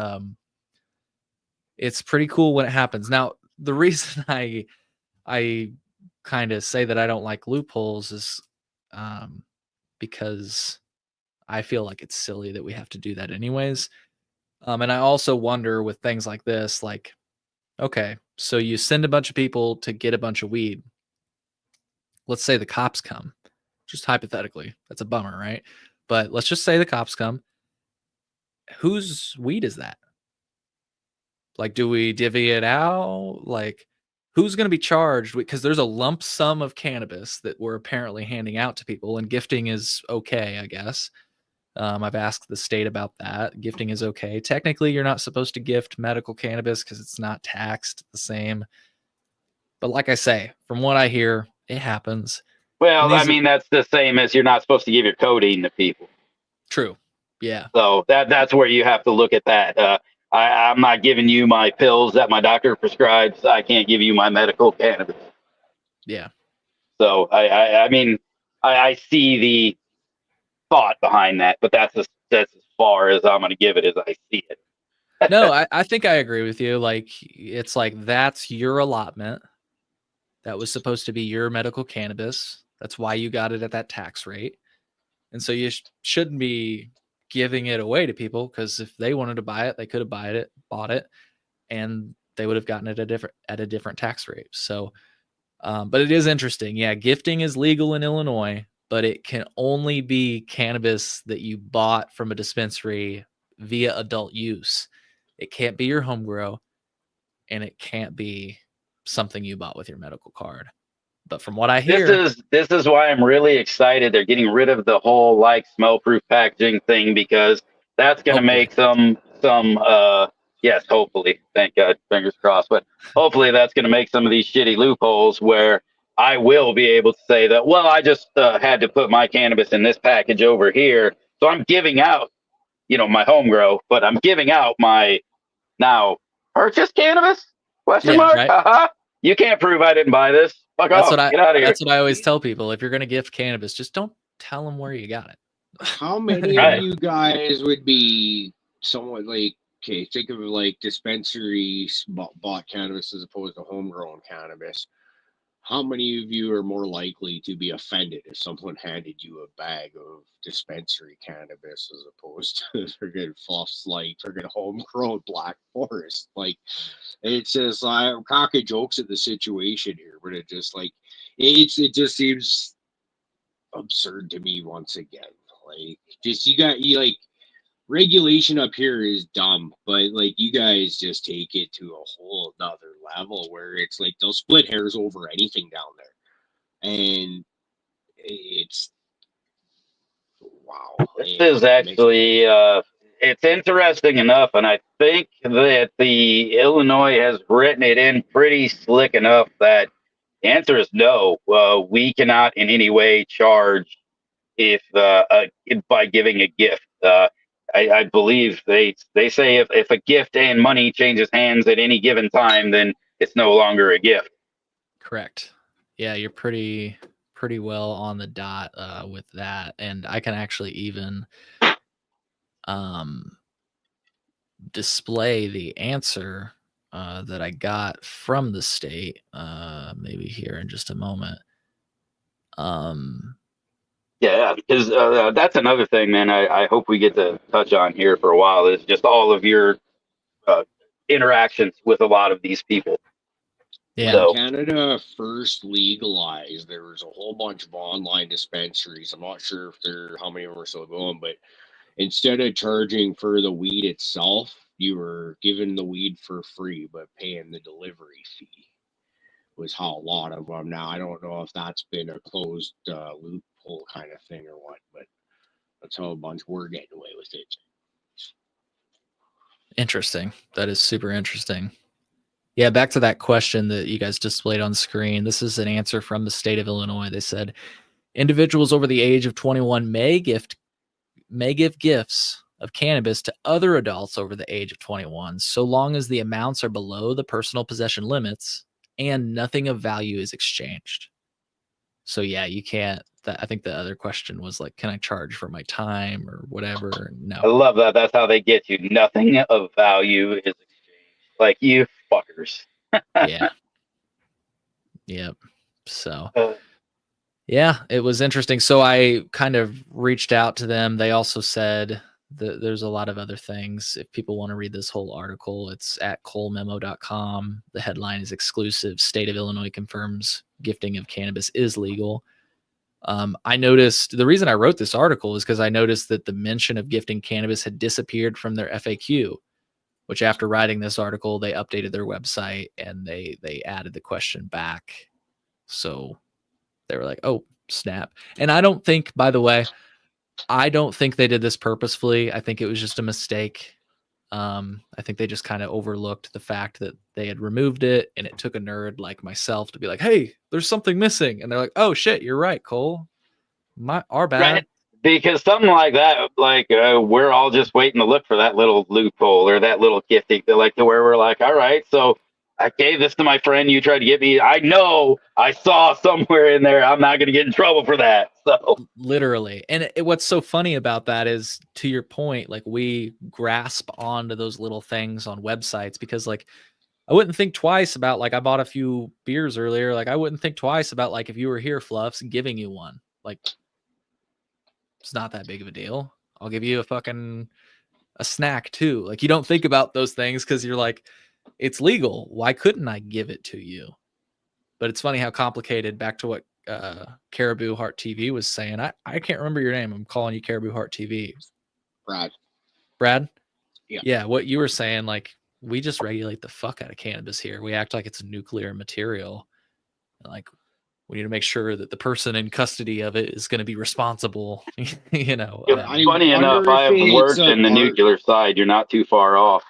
it's pretty cool when it happens. Now, the reason I kind of say that I don't like loopholes is because I feel like it's silly that we have to do that anyways. And I also wonder with things like this, like, okay, so you send a bunch of people to get a bunch of weed. Let's say the cops come, just hypothetically. That's a bummer, right? But let's just say the cops come. Whose weed is that? Like, do we divvy it out? Like, who's going to be charged? Because there's a lump sum of cannabis that we're apparently handing out to people, and gifting is okay, I guess. I've asked the state about that. Gifting is okay. Technically, you're not supposed to gift medical cannabis because it's not taxed the same. But like I say, from what I hear, it happens. Well, I mean, that's the same as you're not supposed to give your codeine to people. True. Yeah. So that's where you have to look at that. I'm not giving you my pills that my doctor prescribes. I can't give you my medical cannabis. Yeah. So I mean, I see the thought behind that, but that's as far as I'm going to give it as I see it. No, I think I agree with you. Like, it's like, that's your allotment. That was supposed to be your medical cannabis. That's why you got it at that tax rate. And so you shouldn't be giving it away to people, because if they wanted to buy it, they could have bought it, and they would have gotten it at a different tax rate. So, but it is interesting. Yeah, gifting is legal in Illinois, but it can only be cannabis that you bought from a dispensary via adult use. It can't be your home grow, and it can't be something you bought with your medical card. But from what I hear, this is why I'm really excited. They're getting rid of the whole smell-proof packaging thing, because that's going to make some yes, hopefully, thank God, fingers crossed. But hopefully that's going to make some of these shitty loopholes where I will be able to say that, well, I just had to put my cannabis in this package over here. So I'm giving out, my home grow, but I'm giving out my now purchased cannabis? Question Yeah, mark? right. Haha. You can't prove I didn't buy this. Fuck off. Get out of here. That's what I always tell people. If you're going to gift cannabis, just don't tell them where you got it. How many Right. of you guys would be somewhat like, okay, think of it like dispensaries bought cannabis as opposed to homegrown cannabis? How many of you are more likely to be offended if someone handed you a bag of dispensary cannabis as opposed to friggin' Fluff's like friggin' homegrown Black Forest? Like, it's just I'm cracking jokes at the situation here, but it just like it just seems absurd to me once again. Like, just you like regulation up here is dumb, but like you guys just take it to a whole another level where it's like they'll split hairs over anything down there, and it's wow. This is actually it's interesting enough, and I think that the Illinois has written it in pretty slick enough that the answer is no. We cannot in any way charge if by giving a gift. I believe they say if a gift and money changes hands at any given time, then it's no longer a gift. Correct. Yeah, you're pretty well on the dot with that, and I can actually even display the answer that I got from the state maybe here in just a moment. Yeah, because that's another thing, man. I hope we get to touch on here for a while is just all of your interactions with a lot of these people. Yeah. So, Canada first legalized, there was a whole bunch of online dispensaries. I'm not sure if how many of them are still going, but instead of charging for the weed itself, you were given the weed for free, but paying the delivery fee was how a lot of them. Now, I don't know if that's been a closed loophole kind of thing or what, but that's how a bunch were getting away with it. Interesting. That is super interesting. Yeah, back to that question that you guys displayed on screen. This is an answer from the state of Illinois. They said individuals over the age of 21 may give gifts of cannabis to other adults over the age of 21, so long as the amounts are below the personal possession limits and nothing of value is exchanged. So yeah, you can't. I think the other question was like, can I charge for my time or whatever? No. I love that. That's how they get you. Nothing of value is exchanged. Like, you fuckers. Yeah. Yep. So yeah, it was interesting. So I kind of reached out to them. They also said that there's a lot of other things. If people want to read this whole article, it's at colememo.com. The headline is exclusive. State of Illinois confirms gifting of cannabis is legal. I noticed the reason I wrote this article is because I noticed that the mention of gifting cannabis had disappeared from their FAQ, which after writing this article, they updated their website and they added the question back. So they were like, oh, snap. And I don't think, by the way, I don't think they did this purposefully. I think it was just a mistake. I think they just kind of overlooked the fact that they had removed it, and it took a nerd like myself to be like, hey, there's something missing. And they're like, oh shit, you're right, Cole. Our bad. Right. Because something like that, like we're all just waiting to look for that little loophole or that little gifting, like to where we're like, all right, so I gave this to my friend. You tried to get me. I know I saw somewhere in there. I'm not going to get in trouble for that. So literally. And what's so funny about that is, to your point, like we grasp onto those little things on websites because like I wouldn't think twice about like I bought a few beers earlier. Like I wouldn't think twice about like if you were here, Fluffs, giving you one. Like it's not that big of a deal. I'll give you a snack too. Like you don't think about those things because you're like, it's legal. Why couldn't I give it to you? But it's funny how complicated, back to what Caribou Heart TV was saying. I can't remember your name. I'm calling you Caribou Heart TV. Brad? Yeah, what you were saying, like we just regulate the fuck out of cannabis here. We act like it's a nuclear material. Like we need to make sure that the person in custody of it is going to be responsible. You know. Funny enough, I have worked in the nuclear side. You're not too far off.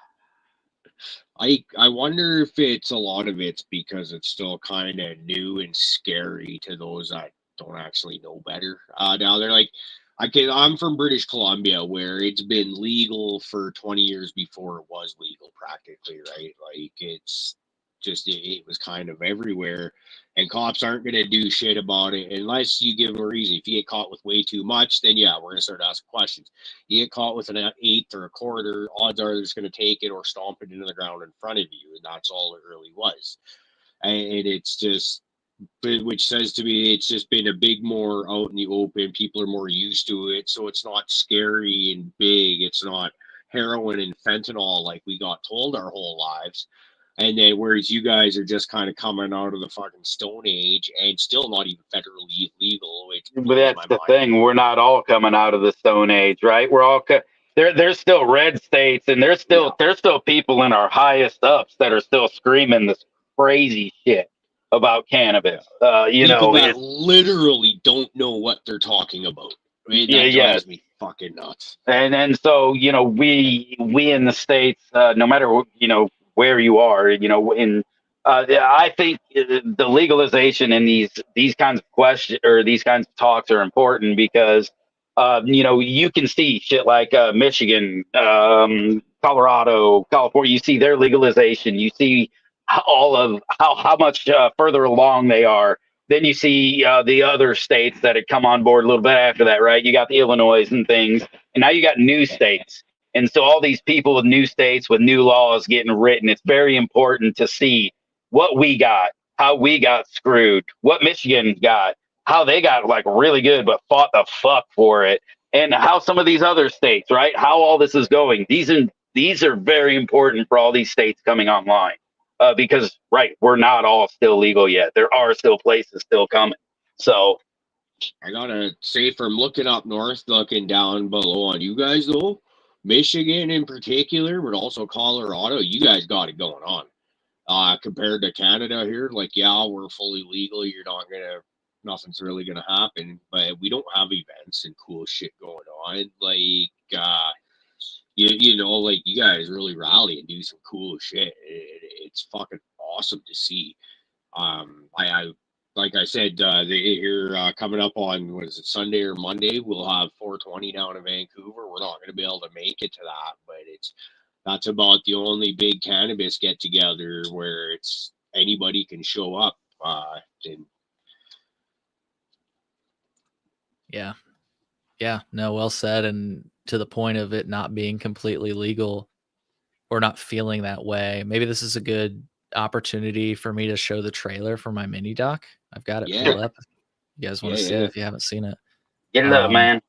I wonder if it's a lot of it's because it's still kind of new and scary to those that don't actually know better. Now they're like, I'm from British Columbia, where it's been legal for 20 years before it was legal, practically, right? Like it's just it was kind of everywhere, and cops aren't going to do shit about it unless you give them a reason. If you get caught with way too much, then yeah, we're going to start asking questions. You get caught with an eighth or a quarter, odds are they're just going to take it or stomp it into the ground in front of you, and that's all it really was. And it's just, which says to me, it's just been a big more out in the open. People are more used to it, so it's not scary and big. It's not heroin and fentanyl like we got told our whole lives. And then, whereas you guys are just kind of coming out of the fucking Stone Age and still not even federally legal, which But blows that's my the mind. thing. We're not all coming out of the Stone Age, right? We're all there's still red states, and there's still people in our highest ups that are still screaming this crazy shit about cannabis. You People know, that it's literally don't know what they're talking about. I mean, that yeah. drives me fucking nuts. And so we in the states, no matter where you are, in I think the legalization in these kinds of questions or these kinds of talks are important because you can see shit like Michigan, Colorado, California. You see their legalization. You see all of how much further along they are. Then you see the other states that had come on board a little bit after that, right? You got the Illinois and things, and now you got new states. And so all these people with new states with new laws getting written, it's very important to see what we got, how we got screwed, what Michigan got, how they got like really good but fought the fuck for it, and how some of these other states, right? How all this is going. These are very important for all these states coming online. Because right, we're not all still legal yet. There are still places still coming. So I gotta say, from looking up north, looking down below on you guys though, Michigan in particular, but also Colorado, you guys got it going on. Compared to Canada here, like yeah, we're fully legal. Nothing's really gonna happen, but we don't have events and cool shit going on. Like like you guys really rally and do some cool shit. It's fucking awesome to see. I like I said, here coming up on what is it, Sunday or Monday, we'll have 420 down in Vancouver. We're not going to be able to make it to that, but that's about the only big cannabis get together where it's anybody can show up. And yeah, no, well said. And to the point of it not being completely legal or not feeling that way, maybe this is a good opportunity for me to show the trailer for my mini doc. I've got it pulled up. You guys want to see it if you haven't seen it? get it up, man.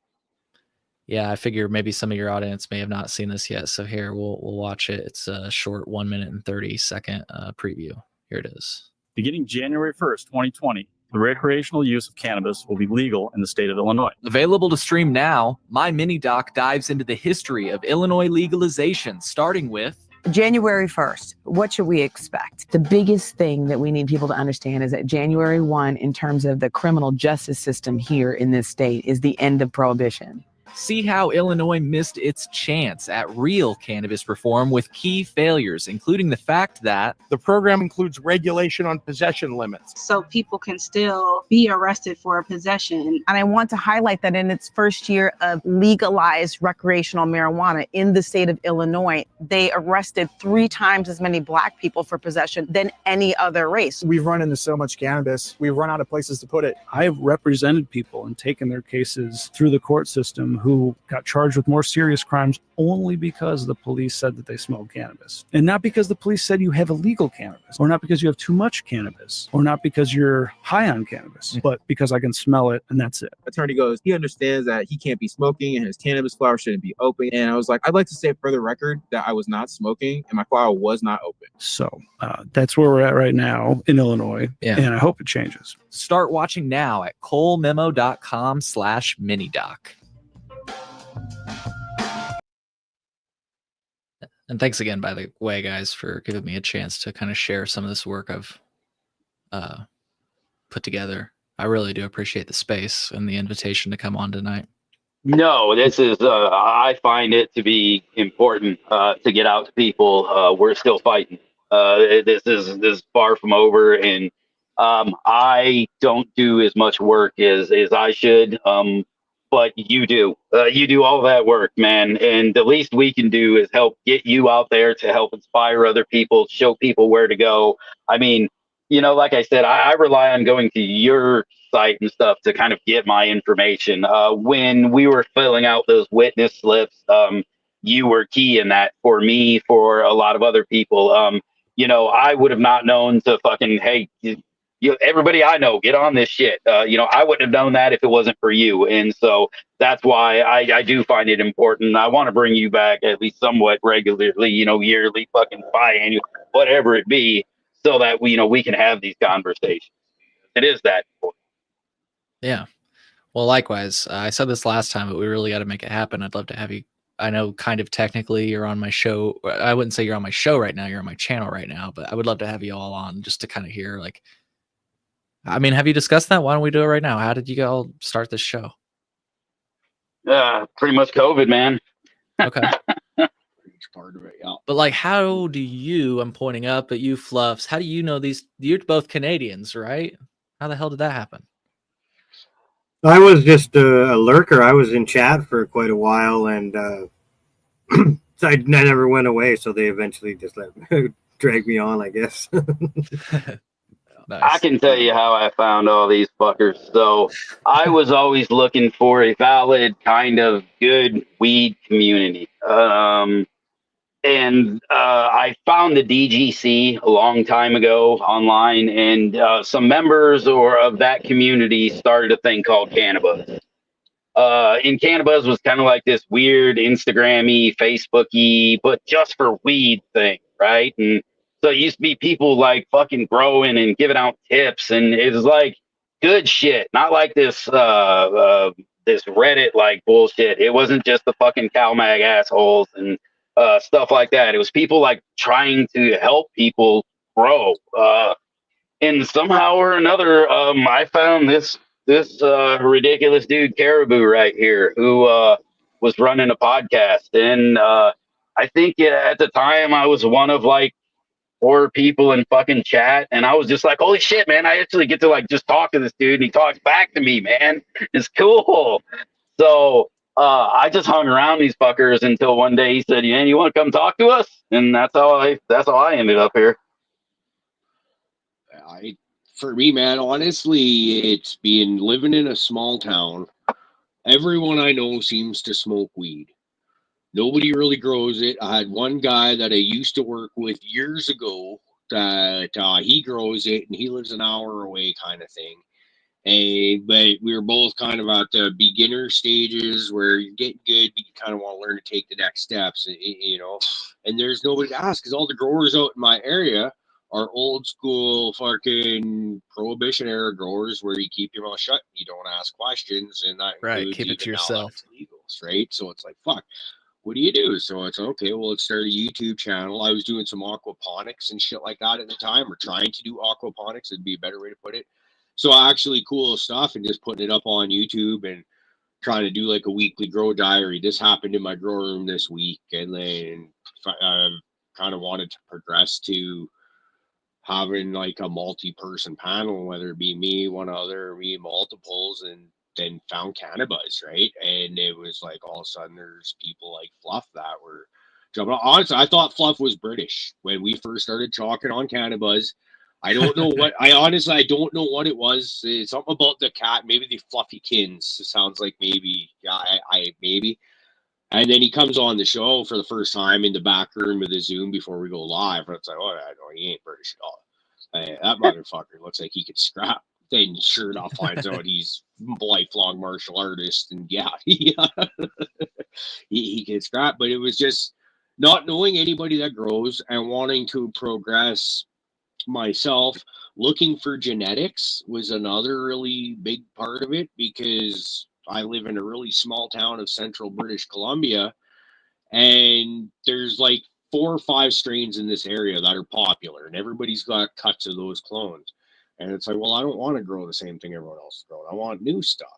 Yeah, I figure maybe some of your audience may have not seen this yet. So here, we'll watch it. It's a short 1 minute and 30-second preview. Here it is. Beginning January 1st, 2020, the recreational use of cannabis will be legal in the state of Illinois. Available to stream now, my mini doc dives into the history of Illinois legalization, starting with January 1st, what should we expect? The biggest thing that we need people to understand is that January 1, in terms of the criminal justice system here in this state, is the end of prohibition. See how Illinois missed its chance at real cannabis reform with key failures, including the fact that the program includes regulation on possession limits. So people can still be arrested for a possession. And I want to highlight that in its first year of legalized recreational marijuana in the state of Illinois, they arrested 3 times as many Black people for possession than any other race. We've run into so much cannabis, we've run out of places to put it. I've represented people and taken their cases through the court system who got charged with more serious crimes only because the police said that they smoked cannabis. And not because the police said you have illegal cannabis, or not because you have too much cannabis, or not because you're high on cannabis, but because I can smell it and that's it. Attorney goes, he understands that he can't be smoking and his cannabis flower shouldn't be open. And I was like, I'd like to say for the record that I was not smoking and my flower was not open. So that's where we're at right now in Illinois. Yeah. And I hope it changes. start watching now at colememo.com/minidoc. And thanks again, by the way, guys, for giving me a chance to kind of share some of this work I've put together. I really do appreciate the space and the invitation to come on tonight. No, this is, I find it to be important to get out to people. We're still fighting. This is far from over, and I don't do as much work as I should. But you do. You do all that work, man. And the least we can do is help get you out there to help inspire other people, show people where to go. I mean, like I said, I rely on going to your site and stuff to kind of get my information. When we were filling out those witness slips, you were key in that for me, for a lot of other people. I would have not known to fucking, hey, everybody I know, get on this shit. I wouldn't have known that if it wasn't for you. And so that's why I do find it important. I want to bring you back at least somewhat regularly, yearly, fucking biannual, whatever it be, so that we can have these conversations. It is that important. Yeah. Well, likewise. I said this last time, but we really got to make it happen. I'd love to have you. I know kind of technically you're on my show. I wouldn't say you're on my show right now. You're on my channel right now, but I would love to have you all on just to kind of hear, like, I mean, have you discussed that? Why don't we do it right now? How did you all start this show? Pretty much COVID, man. Okay. Part of it, yeah. But like, how do you, I'm pointing up at you, Fluffs, how do you know these? You're both Canadians, right? How the hell did that happen? I was just a lurker. I was in chat for quite a while, and I never went away, so they eventually just drag me on, I guess. Nice. I can tell you how I found all these fuckers. So I was always looking for a valid kind of good weed community. And I found the DGC a long time ago online, and some members of that community started a thing called Cannabis. And Cannabis was kind of like this weird Instagram-y, Facebook-y, but just for weed thing, right? And so it used to be people like fucking growing and giving out tips, and it was like good shit, not like this Reddit like bullshit. It wasn't just the fucking CalMag assholes and stuff like that. It was people like trying to help people grow. And somehow or another, I found this ridiculous dude Caribou right here who was running a podcast, and I think at the time I was one of like 4 people in fucking chat, and I was just like, holy shit, man! I actually get to like just talk to this dude, and he talks back to me, man. It's cool. So I just hung around these fuckers until one day he said, "Man, you want to come talk to us?" And that's how I ended up here. For me, man, honestly, it's been living in a small town. Everyone I know seems to smoke weed. Nobody really grows it. I had one guy that I used to work with years ago that he grows it, and he lives an hour away, kind of thing. But we were both kind of at the beginner stages where you're getting good, but you kind of want to learn to take the next steps, And there's nobody to ask because all the growers out in my area are old school fucking prohibition era growers where you keep your mouth shut, you don't ask questions, and that right, includes keep it to even yourself. illegals, right? So it's like, fuck, what do you do? So it's okay, well, let's start a YouTube channel. I was doing some aquaponics and shit like that at the time, or trying to do aquaponics, it'd be a better way to put it. So actually cool stuff, and just putting it up on YouTube and trying to do like a weekly grow diary. This happened in my grow room this week, and then kind of wanted to progress to having like a multi-person panel, whether it be me, one other, or me, multiples, and then found Cannabis, right? And it was like all of a sudden there's people like Fluff that were jumping on. Honestly, I thought Fluff was British when we first started talking on Cannabis. I don't know what I don't know what it was. It's something about the cat, maybe the fluffy kins. It sounds like maybe, yeah, I maybe. And then he comes on the show for the first time in the back room of the Zoom before we go live. And it's like, oh, no, he ain't British at all. That motherfucker looks like he could scrap. Then sure enough finds out he's lifelong martial artist, and yeah, he can scrap. But it was just not knowing anybody that grows and wanting to progress myself. Looking for genetics was another really big part of it, because I live in a really small town of central British Columbia, and there's like 4 or 5 strains in this area that are popular, and everybody's got cuts of those clones. And it's like, well, I don't want to grow the same thing everyone else is growing. I want new stuff.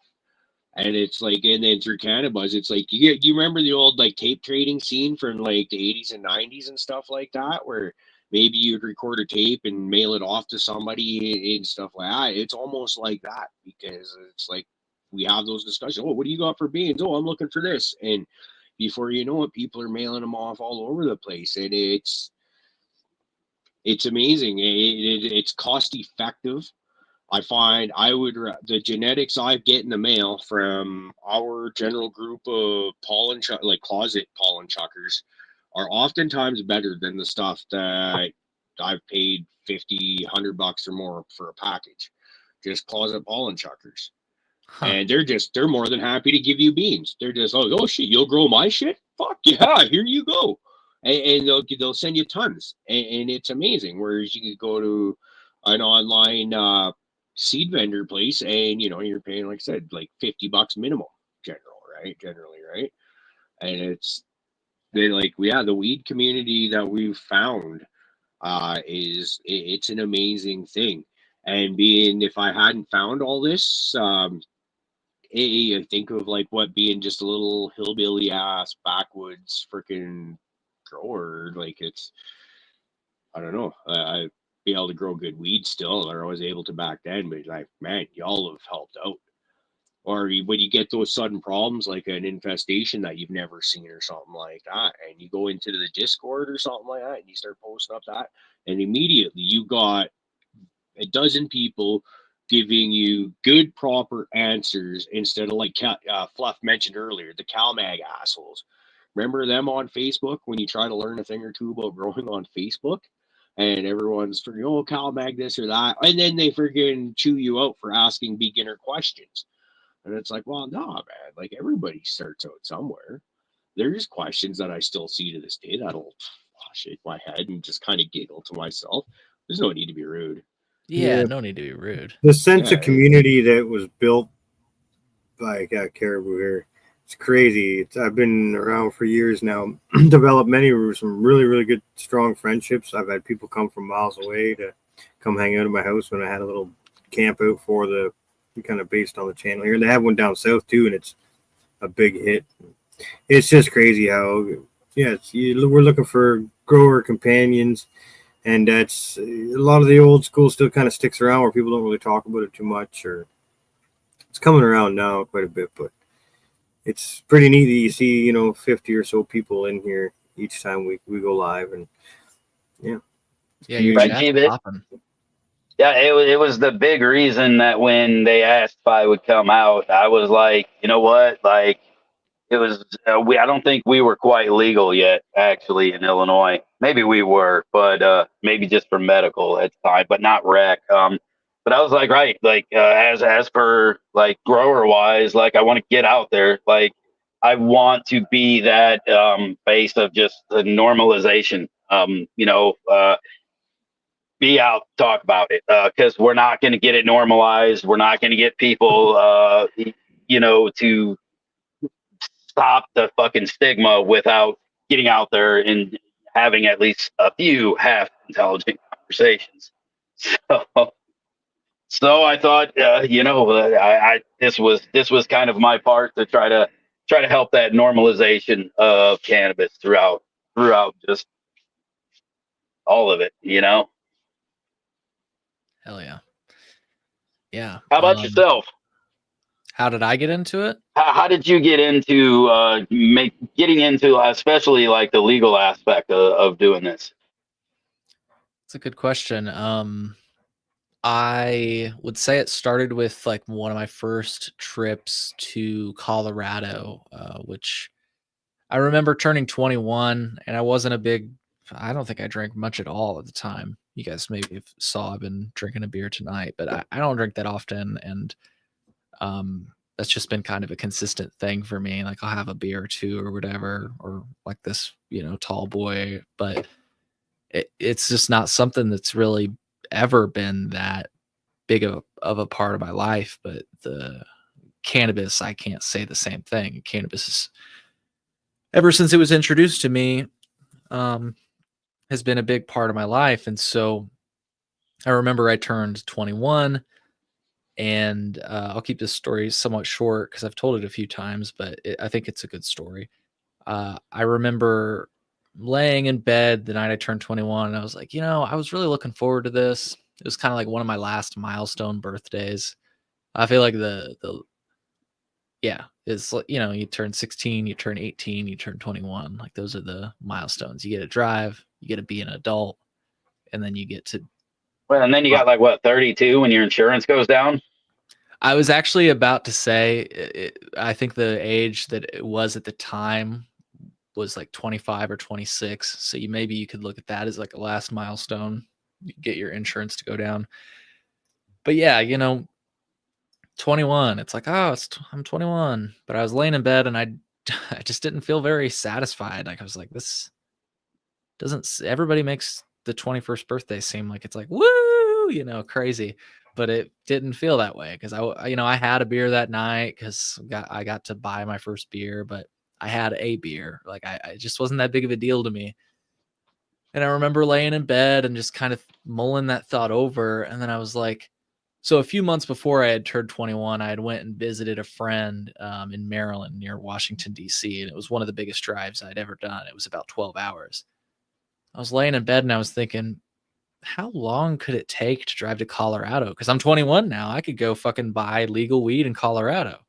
And it's like, and then through cannabis, it's like you remember the old like tape trading scene from like the 80s and 90s and stuff like that, where maybe you'd record a tape and mail it off to somebody and stuff like that. It's almost like that, because it's like we have those discussions. Oh, what do you got for beans? Oh, I'm looking for this. And before you know it, people are mailing them off all over the place. And it's amazing. It's cost effective. I find the genetics I get in the mail from our general group of like closet pollen chuckers, are oftentimes better than the stuff that I've paid $50-$100 or more for a package. Just closet pollen chuckers. Huh. And they're more than happy to give you beans. They're just, oh shit, you'll grow my shit? Fuck yeah, here you go. And they'll send you tons. And it's amazing. Whereas you could go to an online seed vendor place, and you're paying, like I said, like $50 minimum generally, right? And the weed community that we've found it's an amazing thing. And if I hadn't found all this, I think of like what being just a little hillbilly ass backwoods freaking grower. Like, I don't know. I'd be able to grow good weed still, or I was able to back then, but like, man, y'all have helped out. Or when you get those sudden problems, like an infestation that you've never seen or something like that, and you go into the Discord or something like that, and you start posting up that, and immediately you got a dozen people giving you good, proper answers, instead of like Fluff mentioned earlier, the CalMag assholes. Remember them on Facebook when you try to learn a thing or two about growing on Facebook? And everyone's freaking, oh, CalMag this or that. And then they freaking chew you out for asking beginner questions. And it's like, well, no, man. Like, everybody starts out somewhere. There's questions that I still see to this day that'll shake my head and just kind of giggle to myself. There's no need to be rude. Yeah, no need to be rude. The sense of community that was built by Caribou here, it's crazy. I've been around for years now, developed some really, really good, strong friendships. I've had people come from miles away to come hang out at my house when I had a little camp out for kind of based on the channel here. And they have one down south too, and it's a big hit. It's just crazy how, we're looking for grower companions. And that's a lot of the old school still kind of sticks around, where people don't really talk about it too much, or it's coming around now quite a bit, but it's pretty neat that you see, 50 or so people in here each time we go live. And you're popping. Yeah, it was the big reason that when they asked if I would come out, I was like, you know what? Like, it was, I don't think we were quite legal yet, actually, in Illinois. Maybe we were, but maybe just for medical at the time, but not rec. But I was like, right, like, as for like grower wise, like, I want to get out there. Like, I want to be that base of just the normalization. Be out, talk about it, because we're not going to get it normalized. We're not going to get people, to stop the fucking stigma without getting out there and having at least a few half intelligent conversations. So I thought, this was kind of my part to try to help that normalization of cannabis throughout just all of it. Hell yeah. Yeah. How about yourself? How did I get into it? How did you get into getting into especially like the legal aspect of doing this? It's a good question. I would say it started with like one of my first trips to Colorado, which I remember turning 21, and I don't think I drank much at all at the time. You guys maybe saw I've been drinking a beer tonight, but I don't drink that often. And that's just been kind of a consistent thing for me. Like, I'll have a beer or two or whatever, or like this, tall boy, but it's just not something that's really ever been that big of a part of my life. But the cannabis, I can't say the same thing. Cannabis is, ever since it was introduced to me, has been a big part of my life. And so I remember I turned 21, And I'll keep this story somewhat short because I've told it a few times, but I think it's a good story. I remember laying in bed the night I turned 21, and I was like, I was really looking forward to this. It was kind of like one of my last milestone birthdays. I feel like it's like, you turn 16, you turn 18, you turn 21. Like those are the milestones. You get to drive, you get to be an adult, and then you get to. Well, and then you got like what, 32 when your insurance goes down? I was actually about to say, I think the age that it was at the time was like 25 or 26. So maybe you could look at that as like a last milestone. You get your insurance to go down. But yeah, 21. It's like, I'm 21. But I was laying in bed and I just didn't feel very satisfied. Like I was like, this doesn't. Everybody makes the 21st birthday seem like it's like woo, crazy. But it didn't feel that way because I had a beer that night because I got to buy my first beer, but I had a beer. Like I just wasn't that big of a deal to me. And I remember laying in bed and just kind of mulling that thought over. And then I was like, so a few months before I had turned 21, I had went and visited a friend in Maryland near Washington, D.C. And it was one of the biggest drives I'd ever done. It was about 12 hours. I was laying in bed and I was thinking, how long could it take to drive to Colorado? Because I'm 21 now. I could go fucking buy legal weed in Colorado.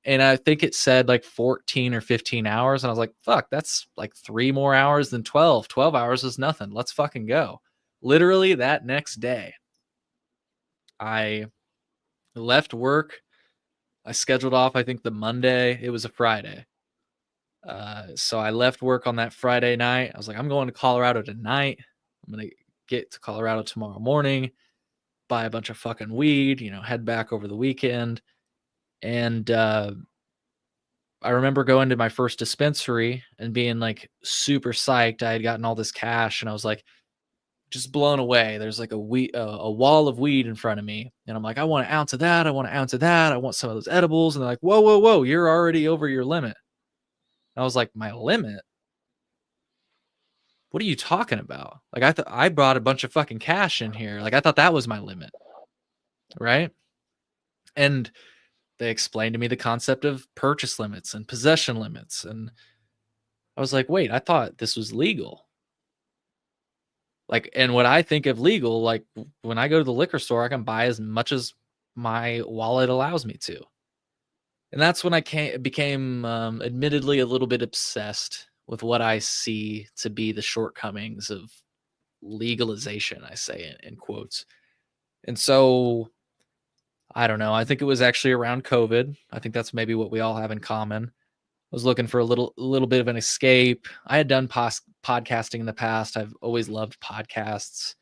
And I think it said like 14 or 15 hours. And I was like, fuck, that's like 3 more hours than 12. 12 hours is nothing. Let's fucking go. Literally that next day, I left work. I scheduled off, I think, the Monday. It was a Friday. So I left work on that Friday night. I was like, I'm going to Colorado tonight. I'm going to get to Colorado tomorrow morning, buy a bunch of fucking weed, head back over the weekend. And I remember going to my first dispensary and being like super psyched. I had gotten all this cash and I was like just blown away. There's like a wall of weed in front of me. And I'm like, I want an ounce of that. I want an ounce of that. I want some of those edibles. And they're like, whoa, whoa, whoa, you're already over your limit. And I was like, my limit? What are you talking about? Like I brought a bunch of fucking cash in here. Like I thought that was my limit. Right. And they explained to me the concept of purchase limits and possession limits. And I was like, wait, I thought this was legal. Like, and what I think of legal, like when I go to the liquor store, I can buy as much as my wallet allows me to. And that's when I became admittedly a little bit obsessed with what I see to be the shortcomings of legalization, I say in quotes. And so I don't know. I think it was actually around COVID. I think that's maybe what we all have in common. I was looking for a little bit of an escape. I had done podcasting in the past. I've always loved podcasts,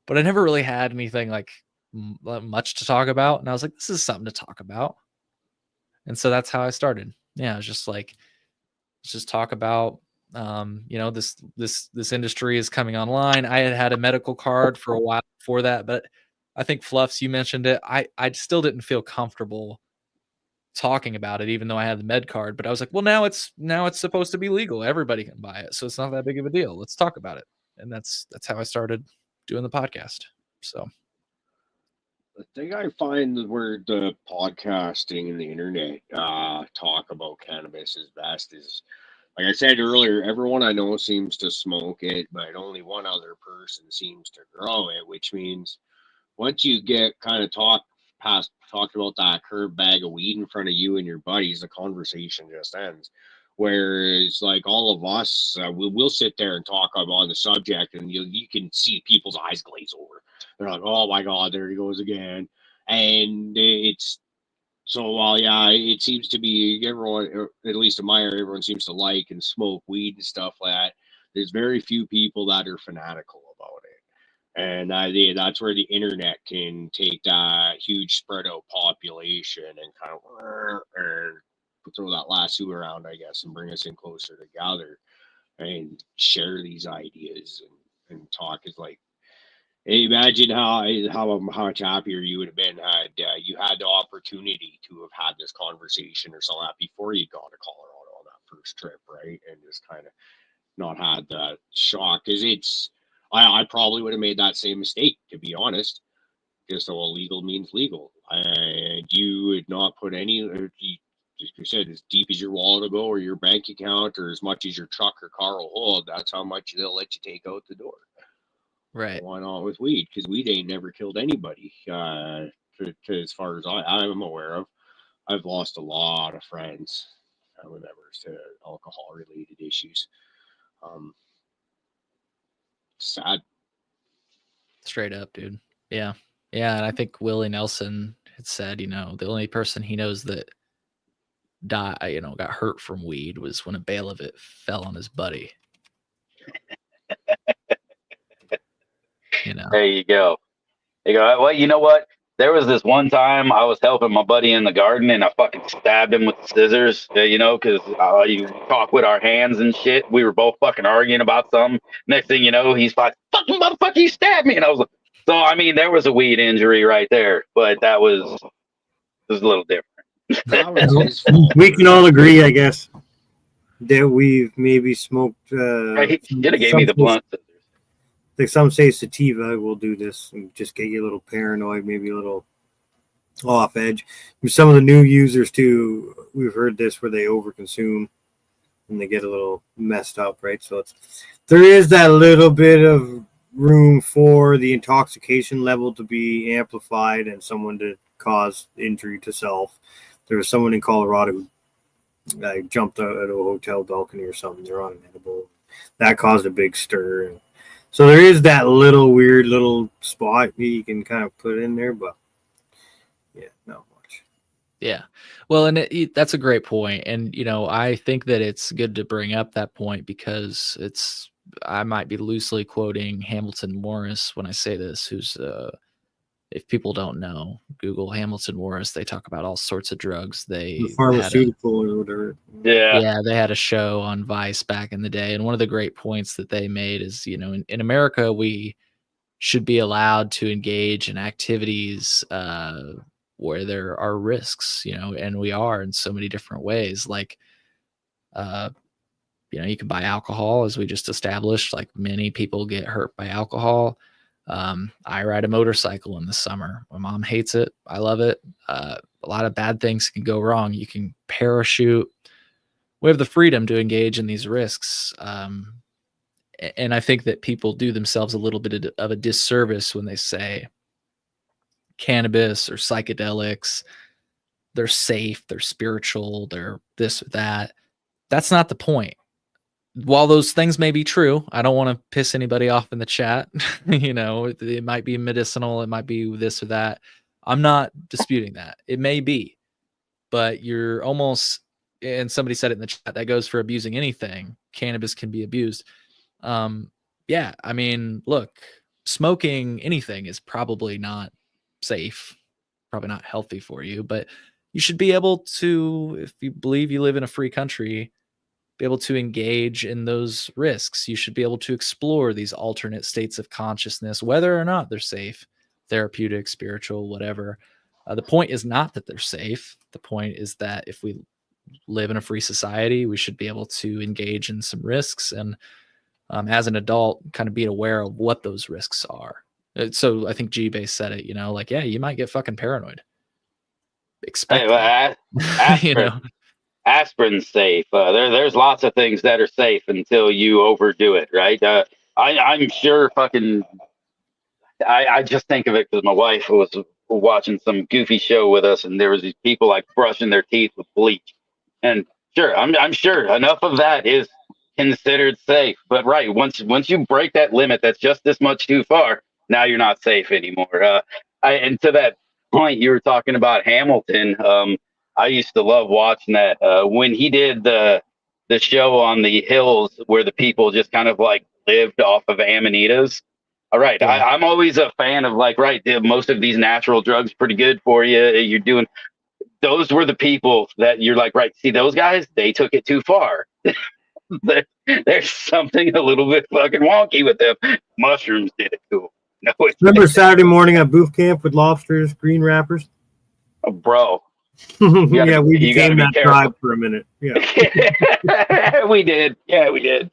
but I never really had anything like much to talk about. And I was like, this is something to talk about. And so that's how I started. Yeah, it was just like, let's just talk about, this industry is coming online. I had a medical card for a while before that, but I think Fluffs, you mentioned it. I still didn't feel comfortable talking about it, even though I had the med card. But I was like, well, now it's supposed to be legal. Everybody can buy it, so it's not that big of a deal. Let's talk about it. And that's how I started doing the podcast. So the thing I find where the podcasting and the internet talk about cannabis is best is, like I said earlier, everyone I know seems to smoke it, but only one other person seems to grow it, which means once you get kind of talked about that curved bag of weed in front of you and your buddies, the conversation just ends. Whereas, like all of us, we'll sit there and talk about the subject, and you can see people's eyes glaze over. They're like, "Oh my god, there he goes again," and it's so. While yeah, it seems to be everyone, or at least in my area, everyone seems to like and smoke weed and stuff like that. There's very few people that are fanatical about it. And that's where the internet can take that huge spread out population and kind of throw that lasso around, I guess, and bring us in closer together and share these ideas and talk. Is like, hey, imagine how much happier you would have been had you had the opportunity to have had this conversation or something like that before you got to Colorado on that first trip, right? And just kind of not had that shock, because I probably would have made that same mistake, to be honest, just so illegal means legal. And you would not put any, like you said, as deep as your wallet will go, or your bank account, or as much as your truck or car will hold. That's how much they'll let you take out the door. Right. Why not with weed? Because weed ain't never killed anybody. As far as I'm aware of, I've lost a lot of friends, family members, to alcohol-related issues. Sad. Straight up, dude. Yeah. Yeah. And I think Willie Nelson had said, the only person he knows that got hurt from weed was when a bale of it fell on his buddy. There you go. Well, you know what? There was this one time I was helping my buddy in the garden and I fucking stabbed him with the scissors, because you talk with our hands and shit. We were both fucking arguing about something. Next thing you know, he's like, fucking motherfucker, you stabbed me. And I was like, so, I mean, there was a weed injury right there, but that was a little different. We can all agree, I guess, that we've maybe smoked. He should have gave me the blunt. Like some say sativa will do this and just get you a little paranoid, maybe a little off edge. Some of the new users too, we've heard this where they overconsume and they get a little messed up, right? So there is that little bit of room for the intoxication level to be amplified and someone to cause injury to self. There was someone in Colorado who jumped out at a hotel balcony or something. They're on an edible. That caused a big stir. And so there is that little weird little spot you can kind of put in there, but yeah, not much. Yeah. Well, and that's a great point. And, I think that it's good to bring up that point because I might be loosely quoting Hamilton Morris when I say this, who's, if people don't know, Google Hamilton Morris. They talk about all sorts of drugs. The pharmaceutical or whatever. Yeah, they had a show on Vice back in the day. And one of the great points that they made is, in America, we should be allowed to engage in activities where there are risks, and we are in so many different ways. Like, you can buy alcohol, as we just established. Like, many people get hurt by alcohol. I ride a motorcycle in the summer. My mom hates it. I love it. A lot of bad things can go wrong. You can parachute. We have the freedom to engage in these risks. And I think that people do themselves a little bit of a disservice when they say cannabis or psychedelics, they're safe, they're spiritual, they're this or that. That's not the point. While those things may be true, I don't want to piss anybody off in the chat. It might be medicinal, it might be this or that. I'm not disputing that. It may be, but you're almost, and somebody said it in the chat, that goes for abusing anything. Cannabis can be abused. Yeah, I mean, look, smoking anything is probably not safe, probably not healthy for you, but you should be able to, if you believe you live in a free country, be able to engage in those risks. You should be able to explore these alternate states of consciousness, whether or not they're safe, therapeutic, spiritual, whatever. The point is not that they're safe. The point is that if we live in a free society, we should be able to engage in some risks and, as an adult, kind of be aware of what those risks are. So I think G-Base said it, yeah, you might get fucking paranoid. Expect aspirin's safe. There's lots of things that are safe until you overdo it, right? I'm sure fucking. I just think of it because my wife was watching some goofy show with us, and there was these people like brushing their teeth with bleach, and sure, I'm sure enough of that is considered safe. But right, once you break that limit, that's just this much too far. Now you're not safe anymore. And to that point, you were talking about Hamilton. I used to love watching that when he did the show on the hills where the people just kind of like lived off of amanitas. All right, yeah. I'm always a fan of most of these natural drugs pretty good for you. You're doing. Those were the people that you're like, right, see those guys, they took it too far. There's something a little bit fucking wonky with them. Mushrooms did it cool. No, remember Saturday morning at booth camp with lobsters, green wrappers? Oh, bro. Yeah, we became that tribe for a minute. Yeah. we did. Yeah, we did.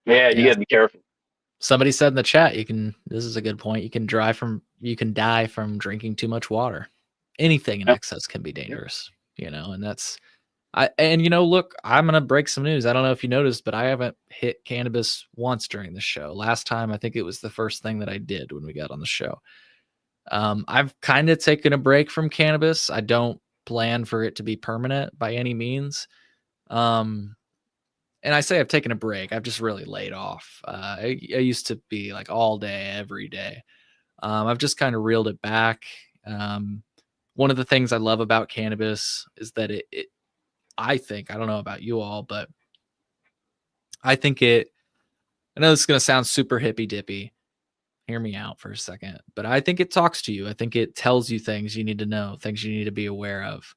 Yeah, you gotta be careful. Somebody said in the chat, this is a good point. You can die from drinking too much water. Anything in excess can be dangerous, and look, I'm going to break some news. I don't know if you noticed, but I haven't hit cannabis once during the show. Last time, I think it was the first thing that I did when we got on the show. I've kind of taken a break from cannabis. I don't plan for it to be permanent by any means. And I say I've taken a break. I've just really laid off. I used to be like all day, every day. I've just kind of reeled it back. One of the things I love about cannabis is that I think, I don't know about you all, but I know this is going to sound super hippy dippy. Hear me out for a second, but I think it talks to you. I think it tells you things you need to know, things you need to be aware of.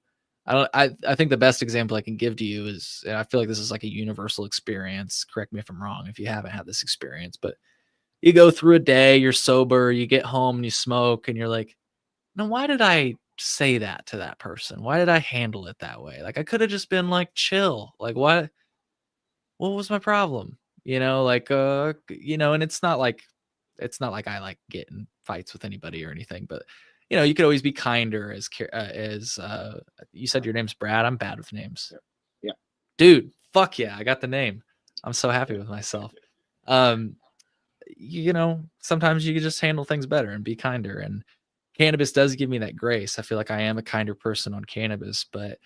I think the best example I can give to you is, and I feel like this is like a universal experience. Correct me if I'm wrong if you haven't had this experience, but you go through a day, you're sober, you get home and you smoke, and you're like, no, why did I say that to that person? Why did I handle it that way? Like, I could have just been like, chill. Like, what was my problem? And it's not like I like get in fights with anybody or anything, but you could always be kinder as you said your name's Brad. I'm bad with names. Yeah. Dude, fuck yeah. I got the name. I'm so happy with myself. Sometimes you can just handle things better and be kinder, and cannabis does give me that grace. I feel like I am a kinder person on cannabis, but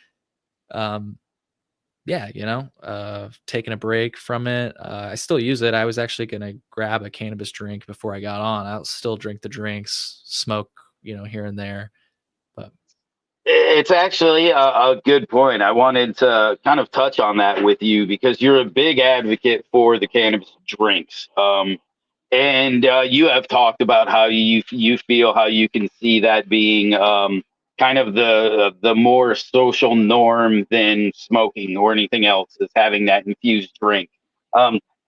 taking a break from it. I still use it. I was actually going to grab a cannabis drink before I got on. I'll still drink the drinks, smoke, here and there. But it's actually a good point. I wanted to kind of touch on that with you because you're a big advocate for the cannabis drinks. And you have talked about how you feel how you can see that being kind of the more social norm than smoking or anything else, is having that infused drink.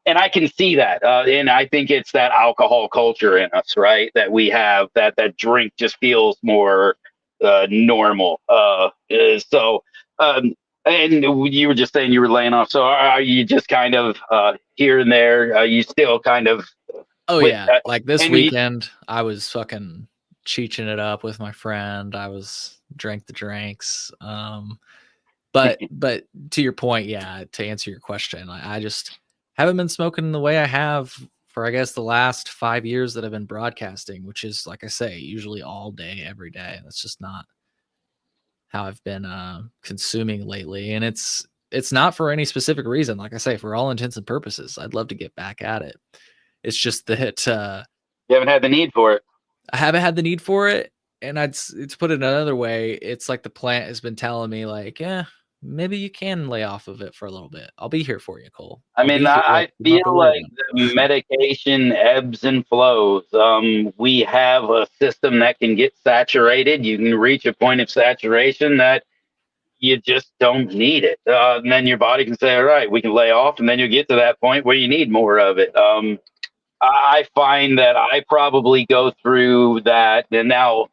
And I can see that, and I think it's that alcohol culture in us, right? That we have that drink just feels more normal. So, and you were just saying you were laying off. So are you just kind of here and there? You still kind of? Oh with yeah, that? like this And weekend, I was fucking cheeching it up with my friend. I was drank the drinks. But to your point, yeah, to answer your question, I just haven't been smoking the way I have for, I guess, the last 5 years that I've been broadcasting, which is, like I say, usually all day, every day. That's just not how I've been consuming lately, and it's not for any specific reason. Like I say, for all intents and purposes, I'd love to get back at it. It's just that you haven't had the need for it. I haven't had the need for it, and to put it another way, it's like the plant has been telling me, like, yeah, maybe you can lay off of it for a little bit. I'll be here for you, Cole. I mean, I feel like the medication ebbs and flows. We have a system that can get saturated. You can reach a point of saturation that you just don't need it. And then your body can say, all right, we can lay off. And then you'll get to that point where you need more of it. I find that I probably go through that. And now,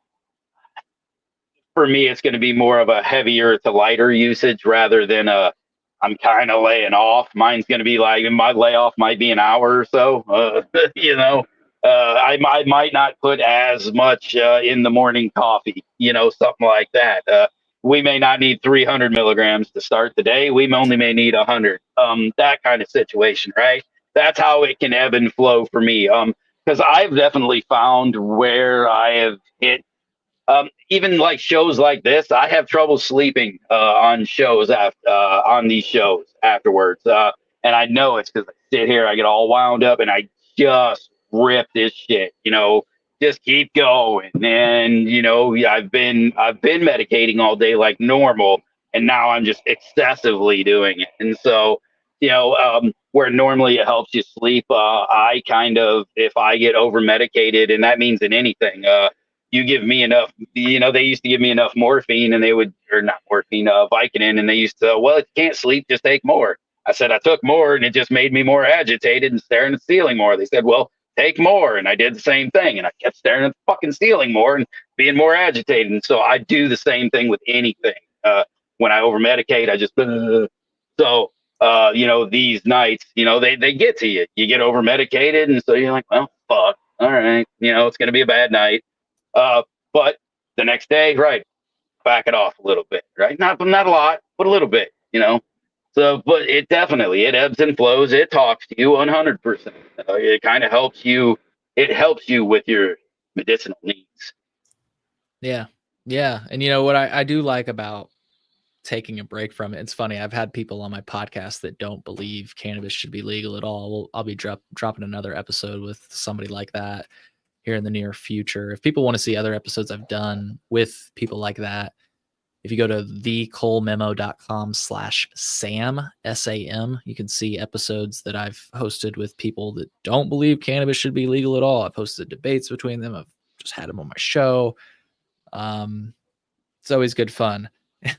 for me, it's going to be more of a heavier to lighter usage rather than I'm kind of laying off. Mine's going to be like, my layoff might be an hour or so. I might not put as much in the morning coffee, something like that. We may not need 300 milligrams to start the day. We only may need 100. That kind of situation, right? That's how it can ebb and flow for me. Because I've definitely found where I have hit even like shows like this, I have trouble sleeping on shows on these shows afterwards, and I know it's because I sit here, I get all wound up, and I just rip this shit. Just keep going, and I've been medicating all day like normal, and now I'm just excessively doing it, and so. Where normally it helps you sleep, I kind of, if I get over medicated, and that means in anything, you give me enough, they used to give me enough morphine and they would, or not morphine, Vicodin, and they used to, well, if you can't sleep, just take more. I said, I took more and it just made me more agitated and staring at the ceiling more. They said, well, take more. And I did the same thing. And I kept staring at the fucking ceiling more and being more agitated. And so I do the same thing with anything. When I over medicate, I just, so these nights, they get to you. You get over medicated, and so you're like, well, fuck, all right, it's going to be a bad night. But the next day, right, back it off a little bit, right? Not a lot, but a little bit, So, but it ebbs and flows. It talks to you 100%. It kind of helps you. It helps you with your medicinal needs. Yeah. Yeah. And what I do like about taking a break from it, it's funny. I've had people on my podcast that don't believe cannabis should be legal at all. Well, I'll be dropping another episode with somebody like that here in the near future. If people want to see other episodes I've done with people like that, if you go to thecolememo.com/Sam, SAM, you can see episodes that I've hosted with people that don't believe cannabis should be legal at all. I've hosted debates between them. I've just had them on my show. It's always good fun.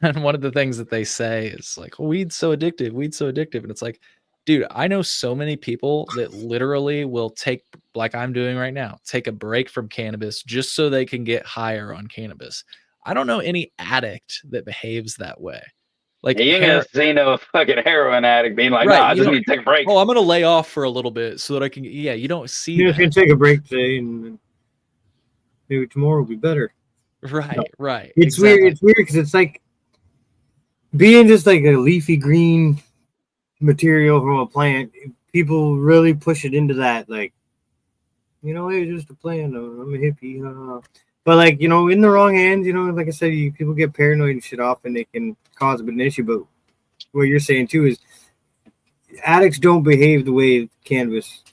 And one of the things that they say is like, weed's so addictive, weed's so addictive. And it's like, dude, I know so many people that literally will take, like I'm doing right now, take a break from cannabis just so they can get higher on cannabis. I don't know any addict that behaves that way. Like you ain't gonna see no fucking heroin addict being like, right, nah, I just need to take a break. Oh, I'm gonna lay off for a little bit so that I can. Yeah, you don't see. You just gonna take a break today, and maybe tomorrow will be better. Right, right. It's exactly. Weird. It's weird because it's like being just like a leafy green material from a plant. People really push it into that, like, it's just a plant. I'm a hippie. But like, in the wrong hands, like I said, people get paranoid and shit off, and they can cause a bit of an issue. But what you're saying too is addicts don't behave the way cannabis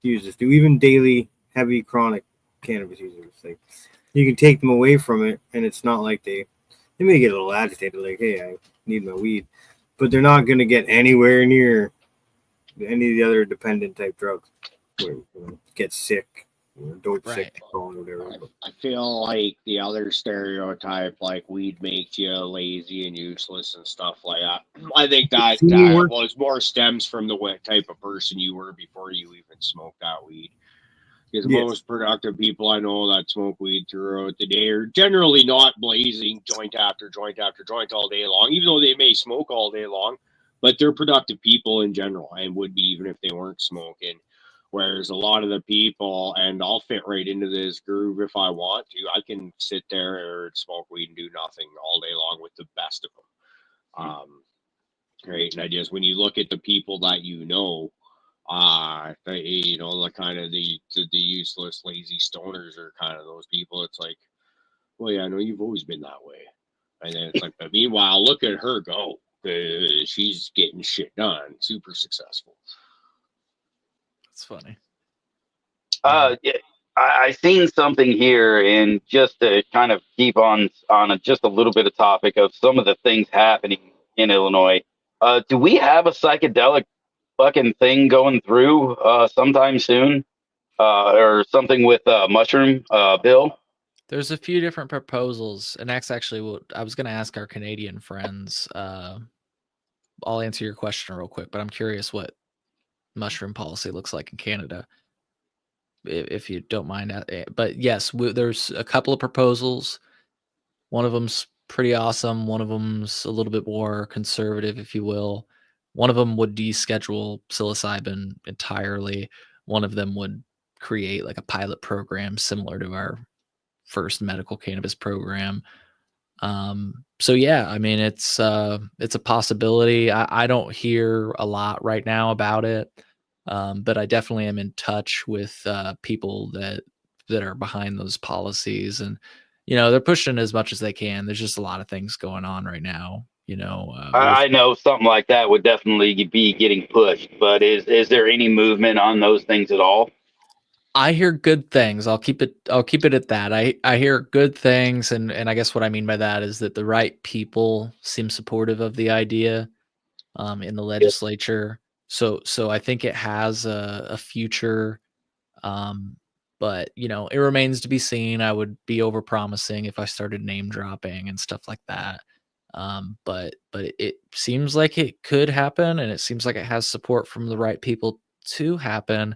users do. Even daily, heavy, chronic cannabis users, like you can take them away from it, and it's not like they may get a little agitated, like, hey, I need my weed, but they're not going to get anywhere near any of the other dependent type drugs where get sick. Dope right. sick, whatever. I feel like the other stereotype, like weed makes you lazy and useless and stuff like that. I think that was more stems from the type of person you were before you even smoked that weed. Because most productive people I know that smoke weed throughout the day are generally not blazing joint after joint after joint all day long, even though they may smoke all day long, but they're productive people in general and would be even if they weren't smoking. Whereas a lot of the people, and I'll fit right into this groove if I want to, I can sit there and smoke weed and do nothing all day long with the best of them. Right. And I just, when you look at the people that the kind of the useless, lazy stoners are kind of those people. It's like, well, yeah, I know you've always been that way. And then it's like, but meanwhile, look at her go. She's getting shit done. Super successful. That's funny. Yeah, I seen something here, and just to kind of keep on just a little bit of topic of some of the things happening in Illinois. Do we have a psychedelic fucking thing going through sometime soon, or something with mushroom bill? There's a few different proposals, and that's actually what I was going to ask our Canadian friends. I'll answer your question real quick, but I'm curious what mushroom policy looks like in Canada, if you don't mind. But yes, there's a couple of proposals. One of them's pretty awesome. One of them's a little bit more conservative, if you will. One of them would deschedule psilocybin entirely. One of them would create like a pilot program similar to our first medical cannabis program. So yeah, I mean, it's a possibility. I don't hear a lot right now about it. But I definitely am in touch with people that are behind those policies, and they're pushing as much as they can. There's just a lot of things going on right now. I know something like that would definitely be getting pushed, but is there any movement on those things at all? I hear good things. I'll keep it at that. I hear good things, and I guess what I mean by that is that the right people seem supportive of the idea in the legislature. So I think it has a future, but it remains to be seen. I would be over promising if I started name dropping and stuff like that. But it seems like it could happen, and it seems like it has support from the right people to happen.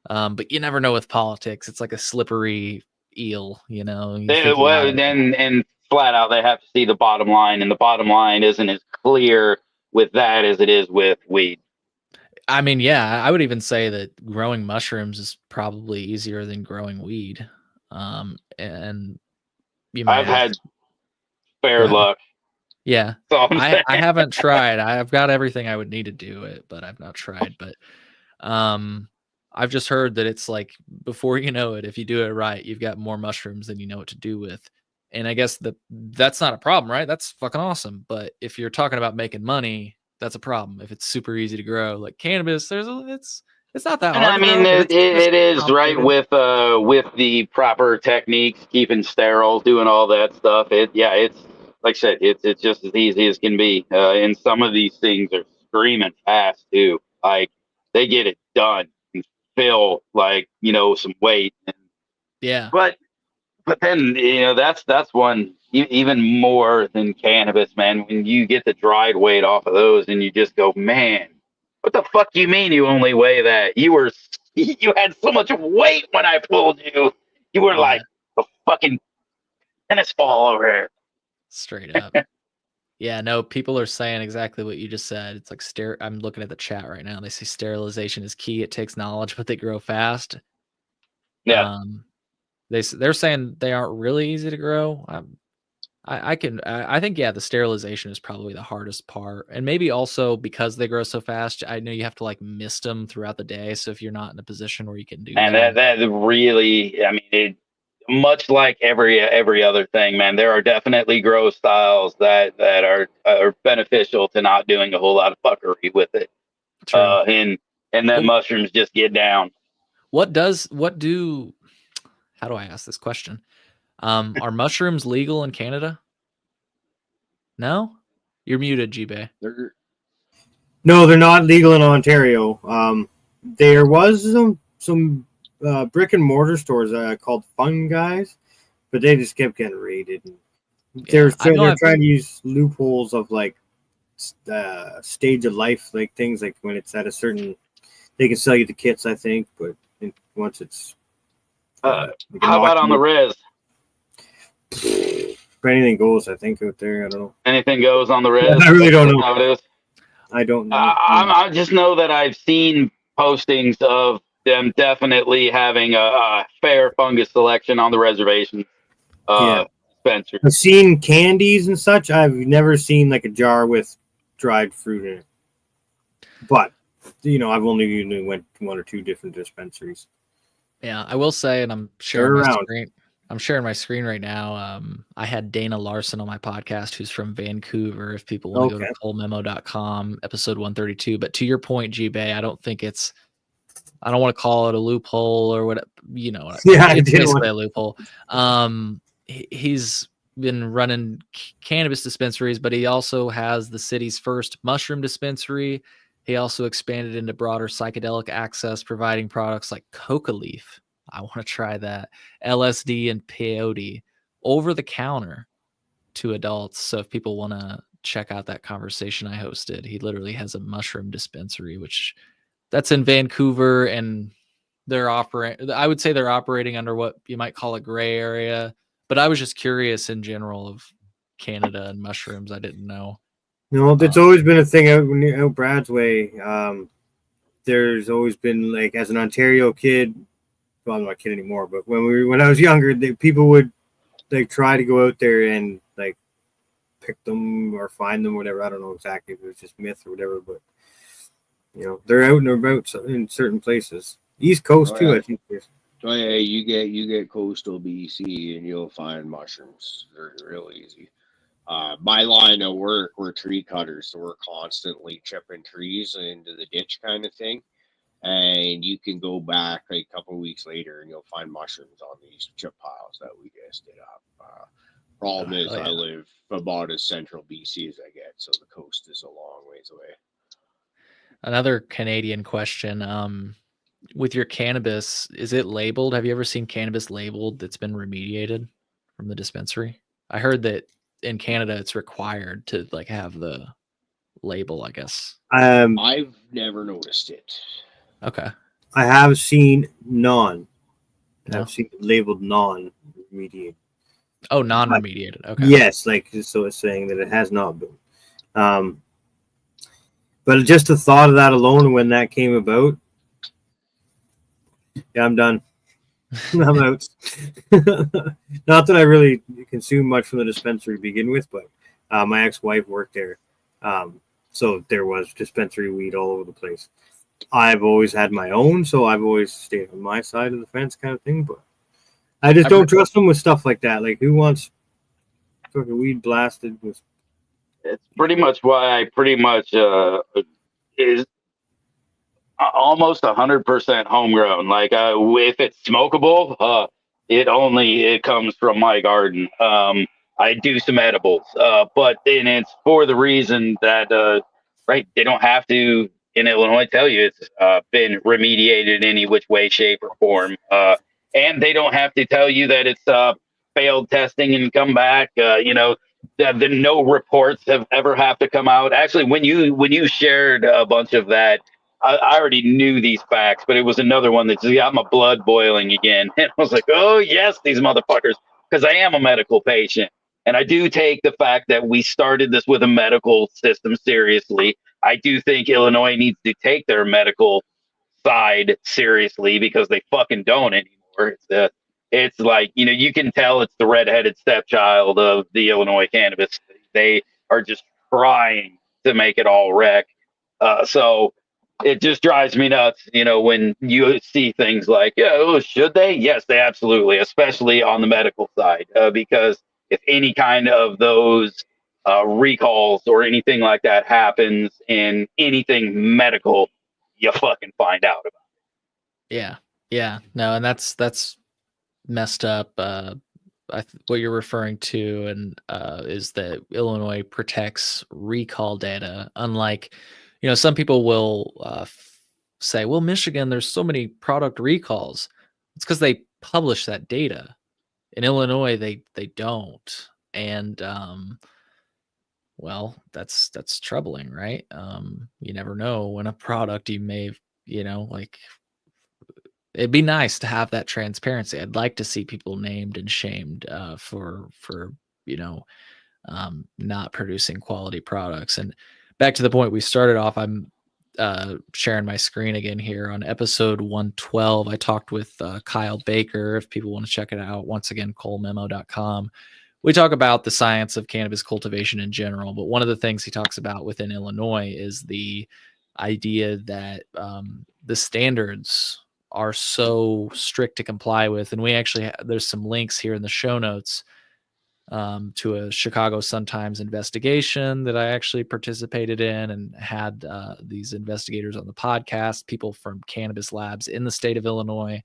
But you never know with politics. It's like a slippery eel, And flat out, they have to see the bottom line, and the bottom line isn't as clear with that as it is with weed. I mean, yeah, I would even say that growing mushrooms is probably easier than growing weed. And you might I've ask, had go fair ahead. luck. Yeah, That's all I'm I saying. haven't tried. I've got everything I would need to do it, but I've not tried. But I've just heard that it's like before you know it, if you do it right, you've got more mushrooms than you know what to do with. And I guess that's not a problem, right? That's fucking awesome. But if you're talking about making money, that's a problem. If it's super easy to grow, like cannabis, it's not that And hard I to mean, grow, but it's it is right complicated. with the proper techniques, keeping sterile, doing all that stuff. It's like I said, it's just as easy as can be. And some of these things are screaming fast too. Like they get it done and fill like some weight. Yeah. But then that's one even more than cannabis, man. When you get the dried weight off of those, and you just go, man, what the fuck do you mean you only weigh that? You had so much weight when I pulled you. You were Yeah. like a fucking tennis ball over here. Straight up. Yeah, no, people are saying exactly what you just said. It's like I'm looking at the chat right now. They say sterilization is key. It takes knowledge, but they grow fast. Yeah. They're saying they aren't really easy to grow. I think yeah, the sterilization is probably the hardest part, and maybe also because they grow so fast. I know you have to like mist them throughout the day. So if you're not in a position where you can do And that really, I mean, much like every other thing, man, there are definitely grow styles that are beneficial to not doing a whole lot of fuckery with it. True. And then mushrooms just get down. How do I ask this question? Are mushrooms legal in Canada? No? You're muted, G-Bay. No, they're not legal in Ontario. There was some brick and mortar stores called Fun Guys, but they just kept getting raided. They're trying to use loopholes of like stage of life, like things like when it's at a certain, they can sell you the kits, I think, but once it's how about on the res? Anything goes, I think, out there. I don't know. Anything goes on the res. I really don't know how it is. I don't know. I just know that I've seen postings of them definitely having a fair fungus selection on the reservation. Spencer, I've seen candies and such. I've never seen like a jar with dried fruit in it. But I've only usually went to one or two different dispensaries. Yeah, I will say, and I'm sharing my screen. I'm sharing my screen right now. I had Dana Larson on my podcast, who's from Vancouver. If people want to go to ColeMemo.com, episode 132. But to your point, G-Bay, I don't want to call it a loophole or what, it's basically a loophole. He's been running cannabis dispensaries, but he also has the city's first mushroom dispensary. He also expanded into broader psychedelic access, providing products like coca leaf. I want to try that. LSD and peyote over the counter to adults. So if people want to check out that conversation I hosted, he literally has a mushroom dispensary, which that's in Vancouver, and I would say they're operating under what you might call a gray area. But I was just curious in general of Canada and mushrooms. I didn't know. No, it's always been a thing out Brad's way. There's always been, like, as an Ontario kid, well, I'm not a kid anymore, but when I was younger, people would like try to go out there and like pick them or find them, whatever. I don't know exactly if it was just myth or whatever, but they're out and about in certain places. East Coast too, I think. Oh yeah, you get coastal BC and you'll find mushrooms. They're real easy. My line of work, we're tree cutters, so we're constantly chipping trees into the ditch kind of thing. And you can go back a couple of weeks later and you'll find mushrooms on these chip piles that we just did up. Problem is, I live about as central BC as I get, so the coast is a long ways away. Another Canadian question. With your cannabis, is it labeled? Have you ever seen cannabis labeled that's been remediated from the dispensary? I heard that in Canada it's required to like have the label, I guess. I've never noticed it. Okay. I have seen non. I've seen it labeled non-remediated. Oh, non-remediated. Okay. Yes, so it's saying that it has not been. But just the thought of that alone when that came about, yeah, I'm done. I'm out. Not that I really consume much from the dispensary to begin with, but my ex-wife worked there. So there was dispensary weed all over the place. I've always had my own, so I've always stayed on my side of the fence kind of thing, but I just don't trust them with stuff like that. Like, who wants fucking weed blasted with? It's pretty much why I pretty much is almost 100% homegrown. Like, if it's smokable, it comes from my garden. I do some edibles, but then it's for the reason that right, they don't have to in Illinois tell you it's been remediated in any which way, shape, or form, and they don't have to tell you that it's failed testing and come back. The no reports have ever have to come out. Actually, when you shared a bunch of that, I already knew these facts, but it was another one that just got my blood boiling again. And I was like, oh, yes, these motherfuckers, because I am a medical patient. And I do take the fact that we started this with a medical system seriously. I do think Illinois needs to take their medical side seriously because they fucking don't anymore. It's like, you can tell it's the redheaded stepchild of the Illinois cannabis. They are just trying to make it all wreck. So it just drives me nuts, when you see things like, should they? Yes, they absolutely, especially on the medical side, because if any kind of those recalls or anything like that happens in anything medical, you fucking find out about it. Yeah, no, and that's messed up. What you're referring to and is that Illinois protects recall data, unlike some people will say, well, Michigan, there's so many product recalls. It's because they publish that data. In Illinois, they don't, and well, that's troubling, right? You never know when a product you may, like, it'd be nice to have that transparency. I'd like to see people named and shamed for not producing quality products. And back to the point we started off, I'm sharing my screen again here on episode 112. I talked with Kyle Baker. If people want to check it out, once again, colememo.com. We talk about the science of cannabis cultivation in general, but one of the things he talks about within Illinois is the idea that the standards are so strict to comply with. And we actually there's some links here in the show notes to a Chicago Sun-Times investigation that I actually participated in and had these investigators on the podcast, people from cannabis labs in the state of Illinois,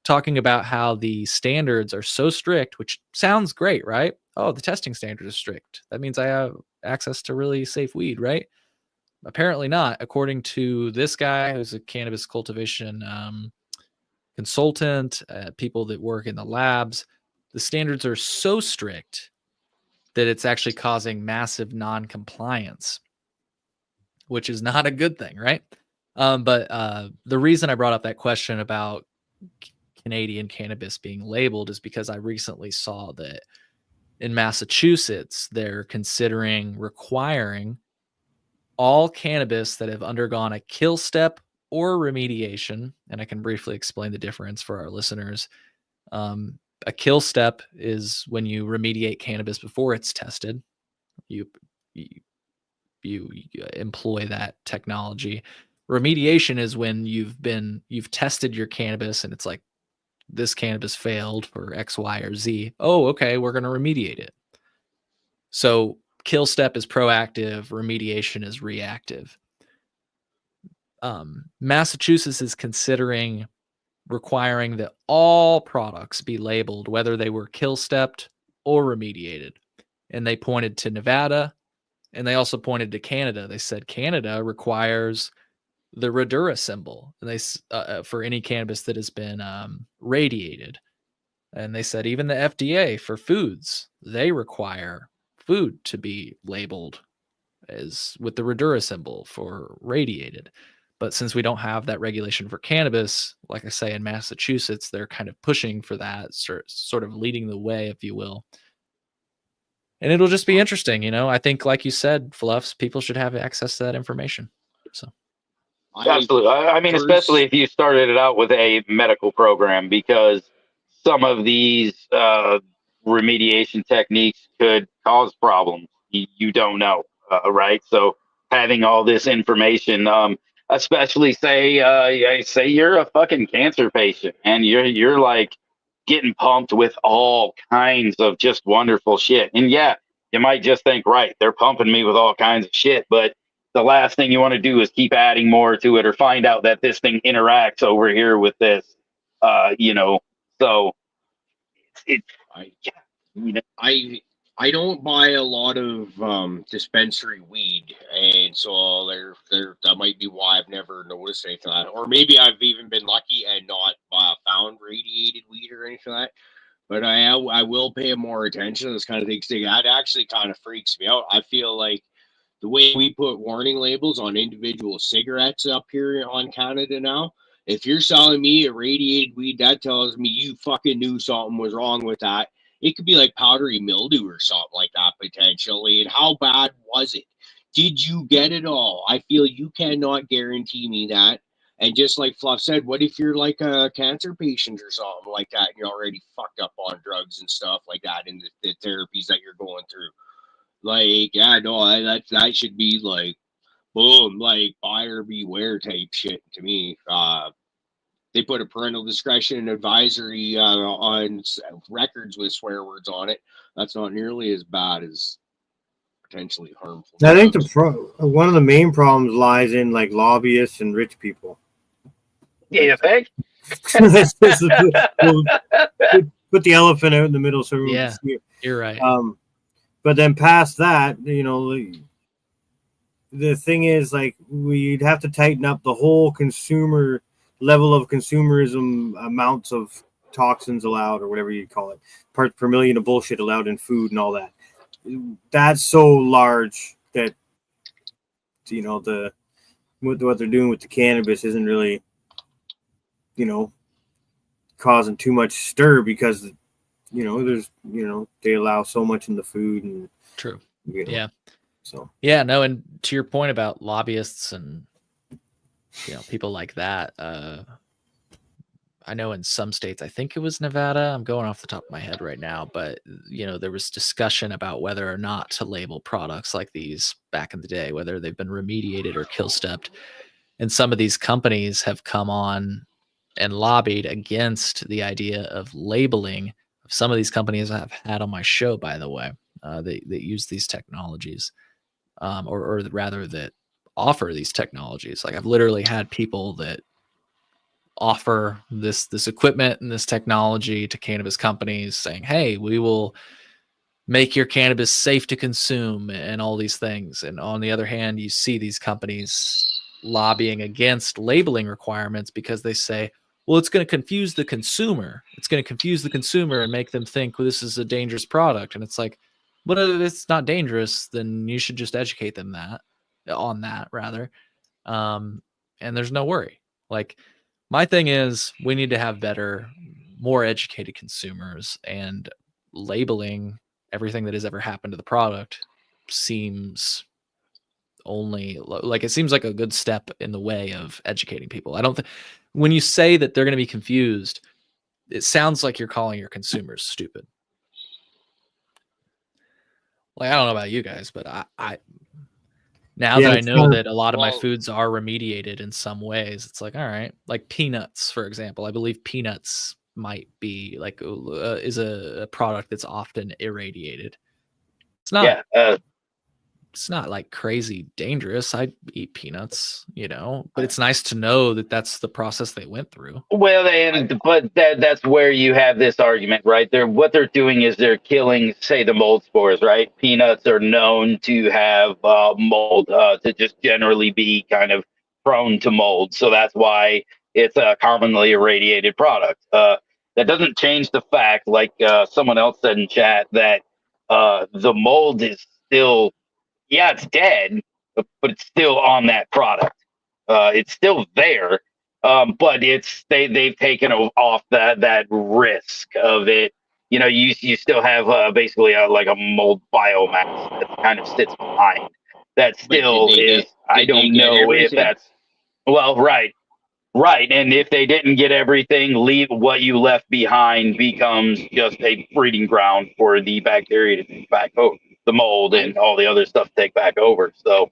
talking about how the standards are so strict, which sounds great, right? Oh, the testing standards are strict. That means I have access to really safe weed, right? Apparently not, according to this guy who's a cannabis cultivation consultant, people that work in the labs. The standards are so strict that it's actually causing massive non-compliance, which is not a good thing, right? But the reason I brought up that question about Canadian cannabis being labeled is because I recently saw that in Massachusetts, they're considering requiring all cannabis that have undergone a kill step or remediation, and I can briefly explain the difference for our listeners. A kill step is when you remediate cannabis before it's tested. You employ that technology. Remediation is when you've tested your cannabis and it's like, this cannabis failed for X, Y, or Z. Oh, okay, we're going to remediate it. So kill step is proactive, remediation is reactive. Massachusetts is considering requiring that all products be labeled, whether they were kill stepped or remediated. And they pointed to Nevada, and they also pointed to Canada. They said Canada requires the Radura symbol, and they for any cannabis that has been radiated. And they said even the FDA for foods, they require food to be labeled as with the Radura symbol for radiated. But since we don't have that regulation for cannabis, like I say, in Massachusetts, they're kind of pushing for that, sort of leading the way, if you will. And it'll just be interesting, I think, like you said, Fluffs, people should have access to that information. So absolutely. I mean, especially if you started it out with a medical program, because some of these remediation techniques could cause problems. You don't know, right? So having all this information, especially say you're a fucking cancer patient and you're like getting pumped with all kinds of just wonderful shit. And yeah, you might just think, right, they're pumping me with all kinds of shit, but the last thing you want to do is keep adding more to it or find out that this thing interacts over here with this. So it's yeah, you know. I don't buy a lot of dispensary weed, and so there that might be why I've never noticed anything like that. Or maybe I've even been lucky and not found radiated weed or anything like that. But I will pay more attention to this kind of things. That actually kind of freaks me out. I feel like the way we put warning labels on individual cigarettes up here on Canada now, if you're selling me a radiated weed, that tells me you fucking knew something was wrong with that. It could be like powdery mildew or something like that potentially. And how bad was it? Did you get it all? I feel you cannot guarantee me that. And just like Fluff said, what if you're like a cancer patient or something like that and you're already fucked up on drugs and stuff like that and the therapies that you're going through? Like, yeah, no, that should be like, boom, like buyer beware type shit to me. They put a parental discretion advisory on records with swear words on it. That's not nearly as bad as potentially harmful. I think one of the main problems lies in like lobbyists and rich people. Yeah, you think? Put the elephant out in the middle so everyone can see it. You're right. But then past that, the thing is, like, we'd have to tighten up the whole consumer level of consumerism, amounts of toxins allowed, or whatever you call it, parts per million of bullshit allowed in food and all that. That's so large that, what they're doing with the cannabis isn't really, causing too much stir because, there's, they allow so much in the food and true. Yeah. So yeah, no, and to your point about lobbyists and people like that, I know in some states, I think it was Nevada, I'm going off the top of my head right now, but there was discussion about whether or not to label products like these back in the day, whether they've been remediated or kill stepped. And some of these companies have come on and lobbied against the idea of labeling. Some of these companies I've had on my show, by the way, that use these technologies, or rather that offer these technologies. Like I've literally had people that offer this equipment and this technology to cannabis companies saying, hey, we will make your cannabis safe to consume and all these things. And on the other hand, you see these companies lobbying against labeling requirements because they say, well, it's going to confuse the consumer. It's going to confuse the consumer and make them think, well, this is a dangerous product. And it's like, but if it's not dangerous, then you should just educate them on that rather. And there's no worry. Like my thing is we need to have better, more educated consumers, and labeling everything that has ever happened to the product seems it seems like a good step in the way of educating people. I don't think when you say that they're going to be confused, it sounds like you're calling your consumers stupid. Like, I don't know about you guys, but I now that I know that a lot of my foods are remediated in some ways, it's like, all right, like peanuts, for example. I believe peanuts might be like is a product that's often irradiated. It's not. It's not like crazy dangerous. I eat peanuts, but it's nice to know that that's the process they went through. Well, but that's where you have this argument, right? What they're doing is they're killing, say, the mold spores, right? Peanuts are known to have mold, to just generally be kind of prone to mold. So that's why it's a commonly irradiated product. That doesn't change the fact, like someone else said in chat, that the mold is still, yeah, it's dead, but it's still on that product. It's still there, but they've taken off that risk of it. You still have basically like a mold biomass that kind of sits behind. That But still did they is, get? I Did they don't get know if everything? that's, well, right. Right. And if they didn't get everything, leave what you left behind becomes just a breeding ground for the bacteria to take back over, the mold and all the other stuff to take back over. So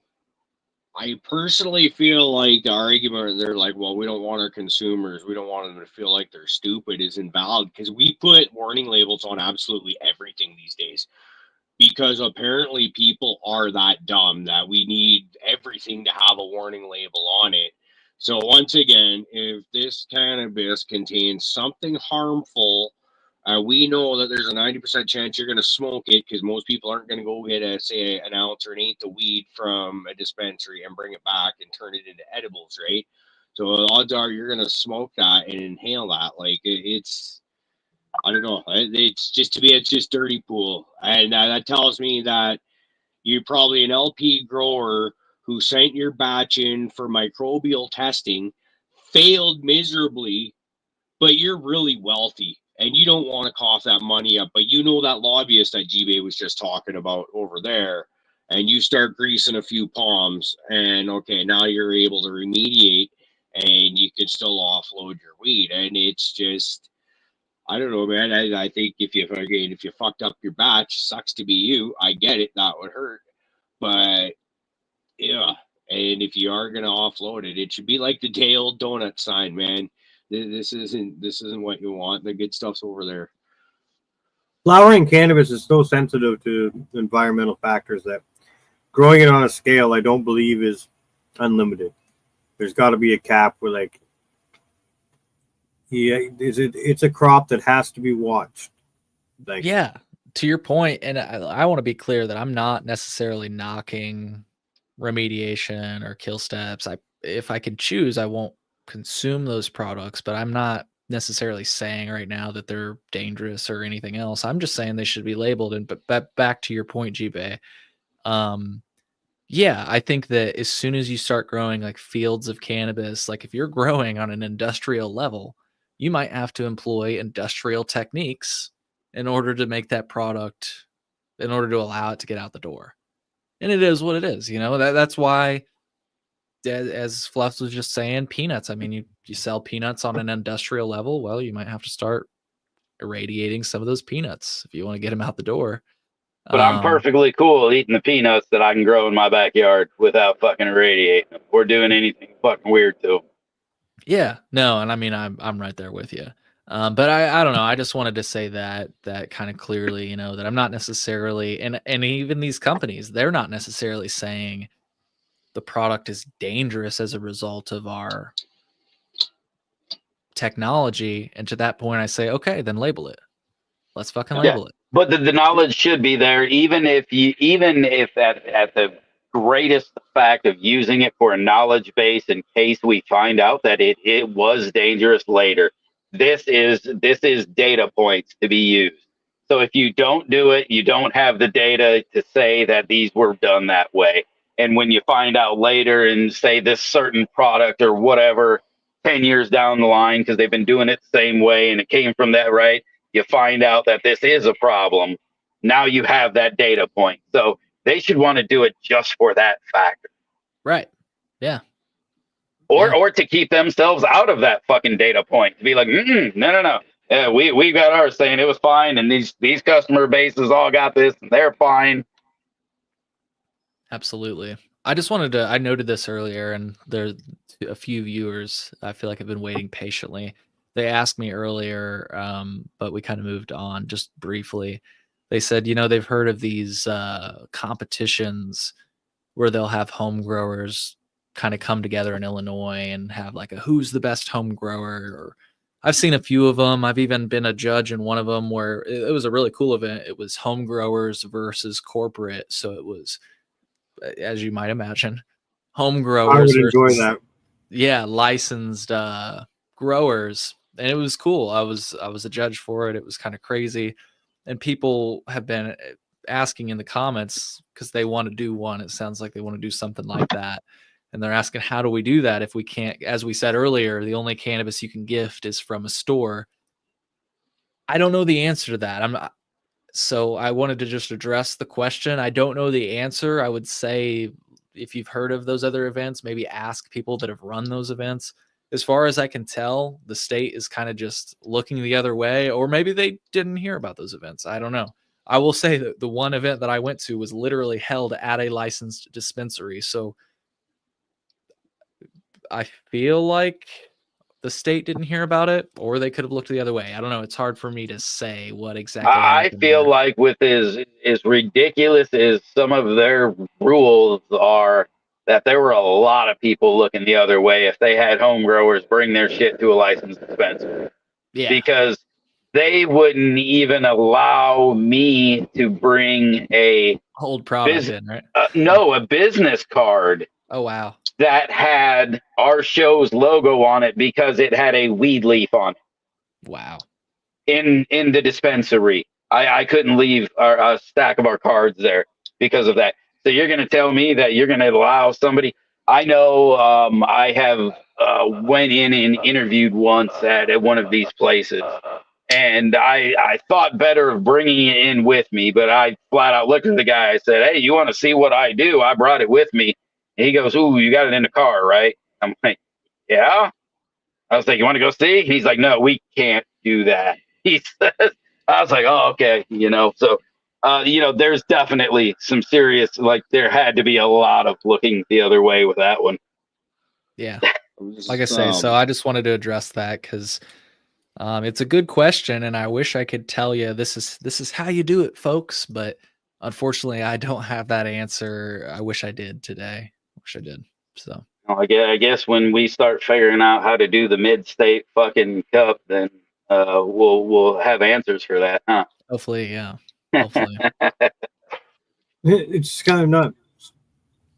I personally feel like the argument they're like, well, we don't want our consumers, we don't want them to feel like they're stupid, is invalid because we put warning labels on absolutely everything these days. Because apparently people are that dumb that we need everything to have a warning label on it. So once again, if this cannabis contains something harmful, we know that there's a 90% chance you're going to smoke it because most people aren't going to go get a say an ounce or an eighth of weed from a dispensary and bring it back and turn it into edibles, right? So the odds are you're going to smoke that and inhale that. Like it's, I don't know. It's just to me, it's just dirty pool, and that tells me that you're probably an LP grower who sent your batch in for microbial testing, failed miserably, but you're really wealthy and you don't want to cough that money up. But you know that lobbyist that G-Bay was just talking about over there, and you start greasing a few palms, and okay, now you're able to remediate, and you can still offload your weed, and it's just. I don't know, man. I think if you fucked up your batch, sucks to be you. I get it, that would hurt, but yeah. And if you are gonna offload it, it should be like the day old donut sign, man. This isn't what you want. The good stuff's over there. Flowering cannabis is so sensitive to environmental factors that growing it on a scale I don't believe is unlimited. There's got to be a cap where, like, yeah, it's a crop that has to be watched. Like, Yeah, to your point, and I want to be clear that I'm not necessarily knocking remediation or kill steps. If I can choose, I won't consume those products, but I'm not necessarily saying right now that they're dangerous or anything else. I'm just saying they should be labeled. And but back to your point, G-Bay, yeah, I think that as soon as you start growing like fields of cannabis, like if you're growing on an industrial level, you might have to employ industrial techniques in order to make that product, in order to allow it to get out the door. And it is what it is, you know. That's why, as Fluffs was just saying, peanuts. I mean, you sell peanuts on an industrial level. Well, you might have to start irradiating some of those peanuts if you want to get them out the door. but I'm perfectly cool eating the peanuts that I can grow in my backyard without fucking irradiating them or doing anything fucking weird to them. Yeah, no, and I mean, I'm right there with you. But I don't know. I just wanted to say that kind of clearly, you know, that I'm not necessarily, and even these companies, they're not necessarily saying the product is dangerous as a result of our technology. And to that point, I say, okay, then label it. Let's fucking label it. But the knowledge should be there, even if at the greatest fact of using it for a knowledge base in case we find out that it was dangerous later. This is data points to be used. So if you don't do it, you don't have the data to say that these were done that way. And when you find out later and say this certain product or whatever 10 years down the line because they've been doing it the same way and it came from that, right? You find out that this is a problem. Now you have that data point. So they should want to do it just for that factor. Right. Yeah. Or to keep themselves out of that fucking data point. To be like, no. Yeah, we got ours saying it was fine, and these customer bases all got this, and they're fine. Absolutely. I just wanted to, I noted this earlier, and there's a few viewers I feel like have been waiting patiently. They asked me earlier, but we kind of moved on just briefly. They said, you know, they've heard of these competitions where they'll have home growers kind of come together in Illinois and have like a who's the best home grower. Or I've seen a few of them. I've even been a judge in one of them where it was a really cool event. It was home growers versus corporate. So it was, as you might imagine, home growers. I would versus, enjoy that. Yeah, licensed growers, and it was cool. I was a judge for it. It was kind of crazy, and people have been asking in the comments because they want to do one. It sounds like they want to do something like that, and they're asking, how do we do that if we can't? As we said earlier, the only cannabis you can gift is from a store. I don't know the answer to that. So I wanted to just address the question. I don't know the answer. I would say if you've heard of those other events, maybe ask people that have run those events. As far as I can tell, the state is kind of just looking the other way, or maybe they didn't hear about those events. I don't know. I will say that the one event that I went to was literally held at a licensed dispensary. So I feel like the state didn't hear about it, or they could have looked the other way. I don't know. It's hard for me to say what exactly I happened feel there. like with as ridiculous as some of their rules are, that there were a lot of people looking the other way if they had home growers bring their shit to a licensed dispensary. Yeah. Because they wouldn't even allow me to bring a Old product in, right? a business card Oh, wow. that had our show's logo on it because it had a weed leaf on it. Wow. In the dispensary. I couldn't leave a stack of our cards there because of that. So you're going to tell me that you're going to allow somebody? I know I have went in and interviewed once at one of these places, and I thought better of bringing it in with me, but I flat out looked at the guy. I said, "Hey, you want to see what I do? I brought it with me." And he goes, "Ooh, you got it in the car, right?" I'm like, "Yeah." I was like, "You want to go see?" He's like, "No, we can't do that." He says, I was like, "Oh, okay." So, there's definitely some serious, like, there had to be a lot of looking the other way with that one. Yeah. Like I say, so I just wanted to address that because it's a good question, and I wish I could tell you this is how you do it, folks. But unfortunately, I don't have that answer. I wish I did today. Wish I did. So I guess when we start figuring out how to do the mid-state fucking cup, then we'll have answers for that, huh? hopefully, yeah. Hopefully. It's kind of not.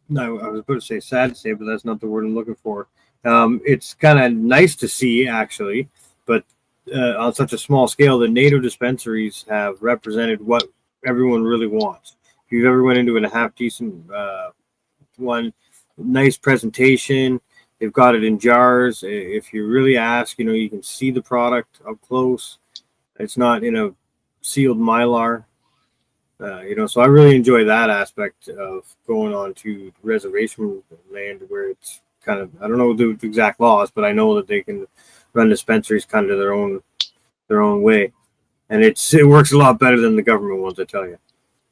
No, I was about to say sad to say, but that's not the word I'm looking for. It's kind of nice to see, actually, but on such a small scale, the NATO dispensaries have represented what everyone really wants. If you've ever went into a half decent one, nice presentation, they've got it in jars. If you really ask, you can see the product up close. It's not in a sealed Mylar. So I really enjoy that aspect of going on to reservation land where it's kind of, I don't know the exact laws, but I know that they can run dispensaries kind of their own way, and it works a lot better than the government ones, I tell you.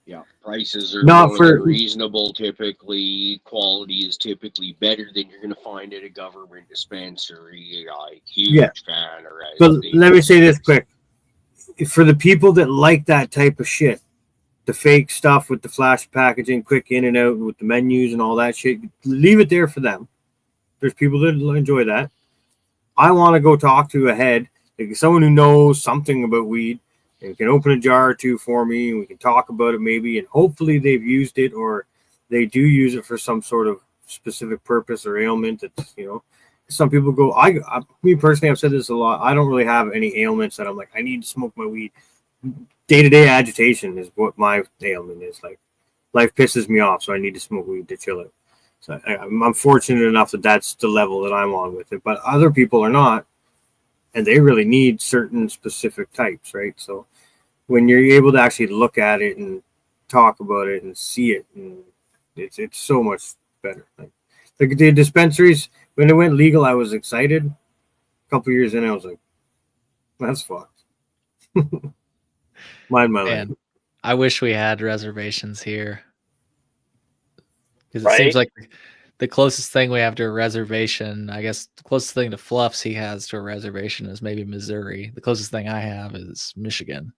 Yeah, prices are Not for reasonable. Typically, quality is typically better than you're going to find at a government dispensary. Huge fan. But let me say this quick: for the people that like that type of shit, the fake stuff with the flash packaging, quick in and out with the menus and all that shit, leave it there for them. There's people that enjoy that. I want to go talk to a head, like someone who knows something about weed and can open a jar or two for me, and we can talk about it maybe, and hopefully they've used it or they do use it for some sort of specific purpose or ailment. That's, some people go, me personally, I've said this a lot, I don't really have any ailments that I'm like, I need to smoke my weed. Day-to-day agitation is what my ailment is. Like, life pisses me off, so I need to smoke weed to chill it. So I'm fortunate enough that that's the level that I'm on with it. But other people are not, and they really need certain specific types, right? So when you're able to actually look at it and talk about it and see it, and it's so much better. Like the dispensaries, when it went legal, I was excited. A couple years in, I was like, that's fucked. Mind my life. I wish we had reservations here. Because it Right? seems like the closest thing we have to a reservation, I guess the closest thing to Fluffs he has to a reservation is maybe Missouri. The closest thing I have is Michigan,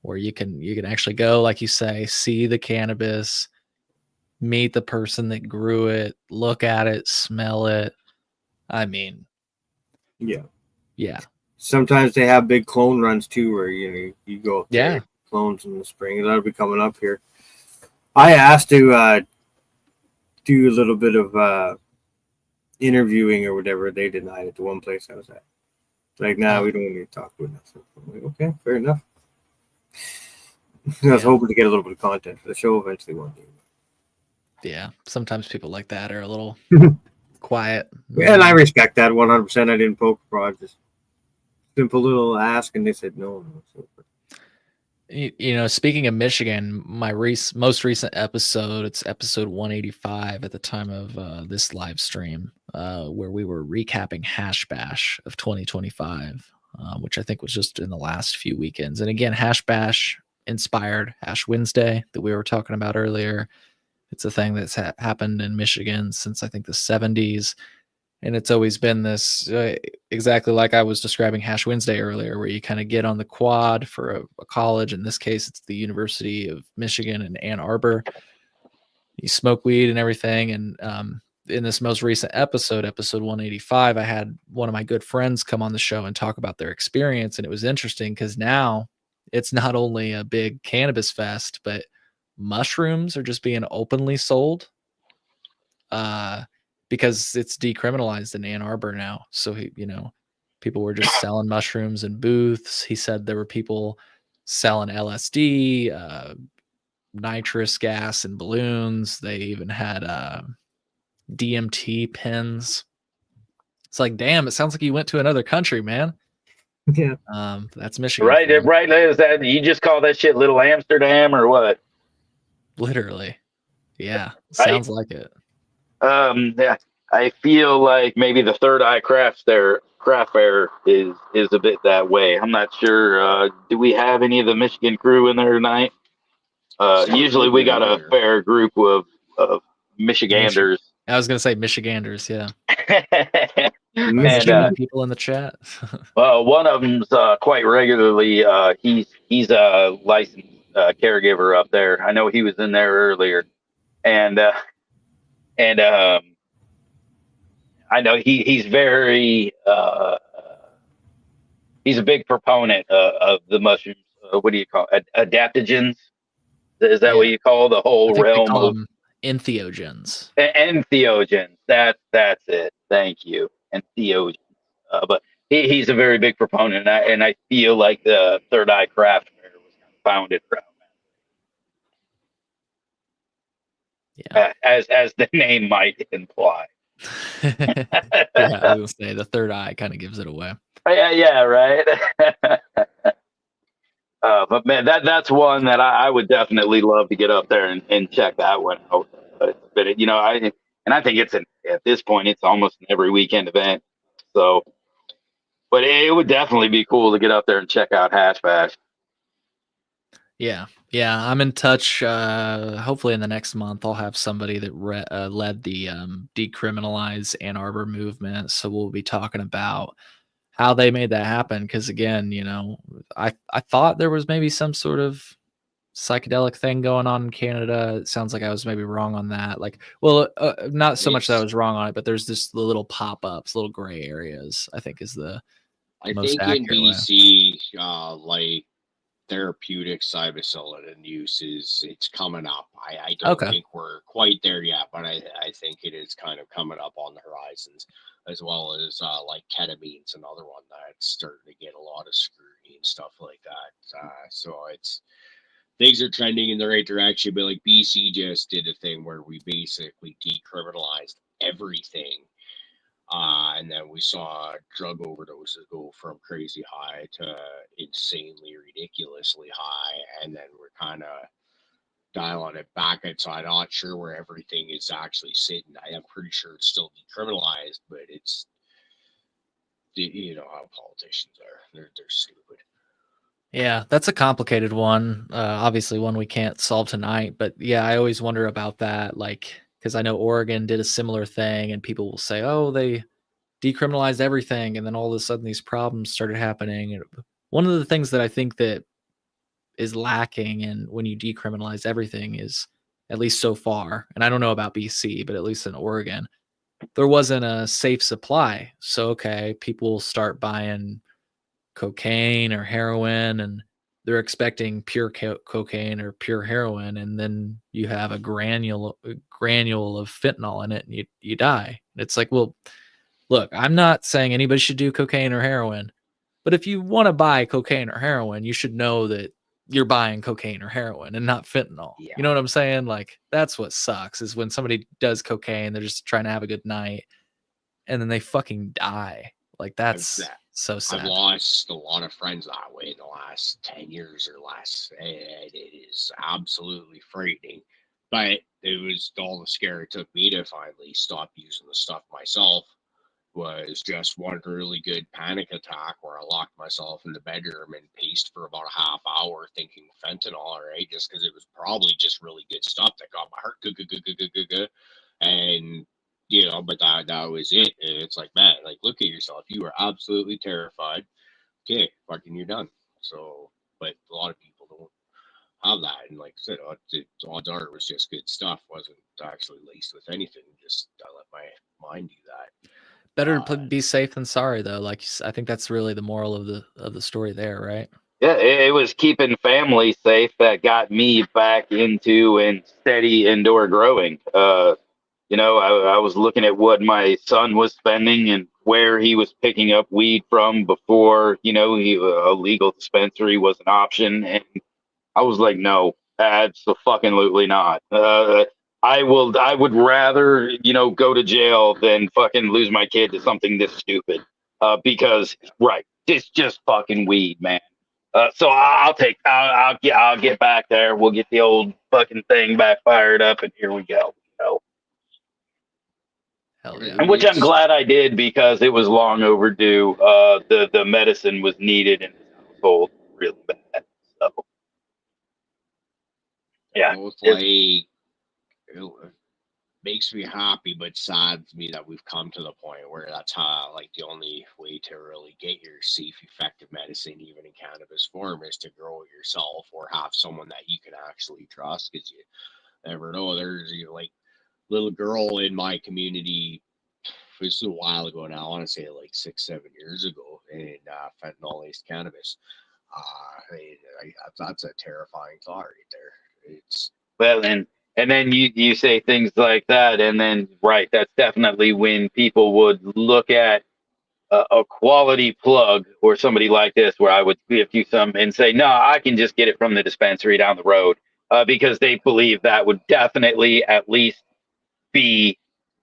where you can actually go, like you say, see the cannabis, meet the person that grew it, look at it, smell it. I mean, yeah. Sometimes they have big clone runs too, where you go up there, Yeah. clones in the spring. That'll be coming up here. I asked to do a little bit of interviewing or whatever. They denied it. The one place I was at, like, nah, we don't need to talk with nothing. I'm like, okay, fair enough. I was hoping to get a little bit of content for the show eventually one day. Yeah, sometimes people like that are a little quiet. And I respect that 100%. I didn't poke prod, just simple little ask, and they said no. You know, speaking of Michigan, my most recent episode, it's episode 185 at the time of this live stream, where we were recapping Hash Bash of 2025, which I think was just in the last few weekends. And again, Hash Bash inspired Hash Wednesday that we were talking about earlier. It's a thing that's happened in Michigan since I think the 70s. And it's always been this exactly like I was describing Hash Wednesday earlier, where you kind of get on the quad for a college. In this case, it's the University of Michigan in Ann Arbor. You smoke weed and everything. And in this most recent episode 185, I had one of my good friends come on the show and talk about their experience. And it was interesting because now it's not only a big cannabis fest, but mushrooms are just being openly sold. Because it's decriminalized in Ann Arbor now. So, people were just selling mushrooms in booths. He said there were people selling LSD, nitrous gas and balloons. They even had DMT pens. It's like, damn, it sounds like you went to another country, man. Yeah. That's Michigan. Right. Is that, you just call that shit Little Amsterdam or what? Literally. Yeah. Sounds like it. Yeah, I feel like maybe the Third Eye craft fair is a bit that way. I'm not sure. Do we have any of the Michigan crew in there tonight? Usually we got a fair group of Michiganders. I was gonna say Michiganders, yeah. And people in the chat. well, one of them's quite regularly. He's a licensed caregiver up there. I know he was in there earlier, and I know he's very he's a big proponent of the mushrooms. What do you call it? Adaptogens? Is that what you call the whole realm of entheogens? Entheogens. That's it. Thank you. Entheogens. But he's a very big proponent, and I feel like the Third Eye Craft Fair was founded around that. Yeah. As the name might imply. Yeah, I will say the third eye kind of gives it away. Yeah, right. But man, that's one that I would definitely love to get up there and check that one out. But I think it's at this point it's almost an every weekend event. So, but it would definitely be cool to get up there and check out Hash Bash. Yeah, I'm in touch. Hopefully, in the next month, I'll have somebody that led the decriminalize Ann Arbor movement. So we'll be talking about how they made that happen. Because again, I thought there was maybe some sort of psychedelic thing going on in Canada. It sounds like I was maybe wrong on that. Not so much that I was wrong on it, but there's just the little pop-ups, little gray areas. I think is the most accurate in BC, like therapeutic psilocybin uses, it's coming up. I don't think we're quite there yet, but I think it is kind of coming up on the horizons, as well as like ketamine's another one that's starting to get a lot of scrutiny and stuff like that. So things are trending in the right direction, but like BC just did a thing where we basically decriminalized everything. And then we saw drug overdoses go from crazy high to insanely, ridiculously high. And then we're kind of dialing it back. And so I'm not sure where everything is actually sitting. I am pretty sure it's still decriminalized, but it's, how politicians are. They're stupid. Yeah, that's a complicated one. Obviously one we can't solve tonight, but yeah, I always wonder about that. Because I know Oregon did a similar thing and people will say, oh, they decriminalized everything. And then all of a sudden these problems started happening. And one of the things that I think that is lacking in when you decriminalize everything is, at least so far, and I don't know about BC, but at least in Oregon, there wasn't a safe supply. So, people start buying cocaine or heroin and they're expecting pure cocaine or pure heroin, and then you have a granule of fentanyl in it and you die. It's like, well, look, I'm not saying anybody should do cocaine or heroin, but if you want to buy cocaine or heroin, you should know that you're buying cocaine or heroin and not fentanyl. Yeah. You know what I'm saying? That's what sucks is when somebody does cocaine, they're just trying to have a good night and then they fucking die. That's So I've sad. lost a lot of friends that way in the last 10 years or less. And it is absolutely frightening. But it was all the scare it took me to finally stop using the stuff myself was just one really good panic attack where I locked myself in the bedroom and paced for about a half hour thinking fentanyl, right? Just because it was probably just really good stuff that got my heart good. And but that was it. And it's like, man, like look at yourself. You were absolutely terrified. Okay, fucking you're done. So, but a lot of people don't have that. And like I said, the odds are it was just good stuff. Wasn't actually laced with anything. Just I let my mind do that. Better to be safe than sorry, though. Like I think that's really the moral of the story there, right? Yeah, it was keeping family safe that got me back into and steady indoor growing. I was looking at what my son was spending and where he was picking up weed from before, a legal dispensary was an option. And I was like, no, absolutely not. I would rather, go to jail than fucking lose my kid to something this stupid. Because, right, it's just fucking weed, man. So I'll get back there. We'll get the old fucking thing back fired up, and here we go. Hell yeah. And which I'm glad I did because it was long overdue. The medicine was needed in his household really bad. So yeah, both like it makes me happy, but saddens me that we've come to the point where that's how like the only way to really get your safe, effective medicine, even in cannabis form, is to grow it yourself or have someone that you can actually trust. Because you never know. There's like little girl in my community. This was a while ago now. I want to say like 6-7 years ago, and fentanyl laced cannabis. That's a terrifying thought right there. It's well, and then you say things like that, and then right, that's definitely when people would look at a quality plug or somebody like this, where I would give you some and say, no, I can just get it from the dispensary down the road, because they believe that would definitely at least be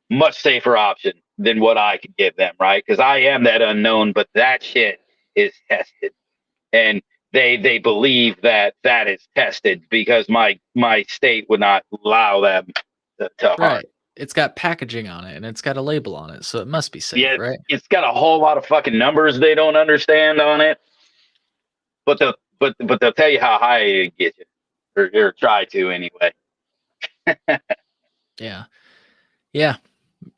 much safer option than what I could give them, right? Because I am that unknown, but that shit is tested, and they believe that is tested because my state would not allow them to harm. Right. It's got packaging on it and it's got a label on it, so it must be safe, Yeah, right? it's got a whole lot of fucking numbers they don't understand on it, but they'll tell you how high it gets you, or try to anyway. Yeah. Yeah.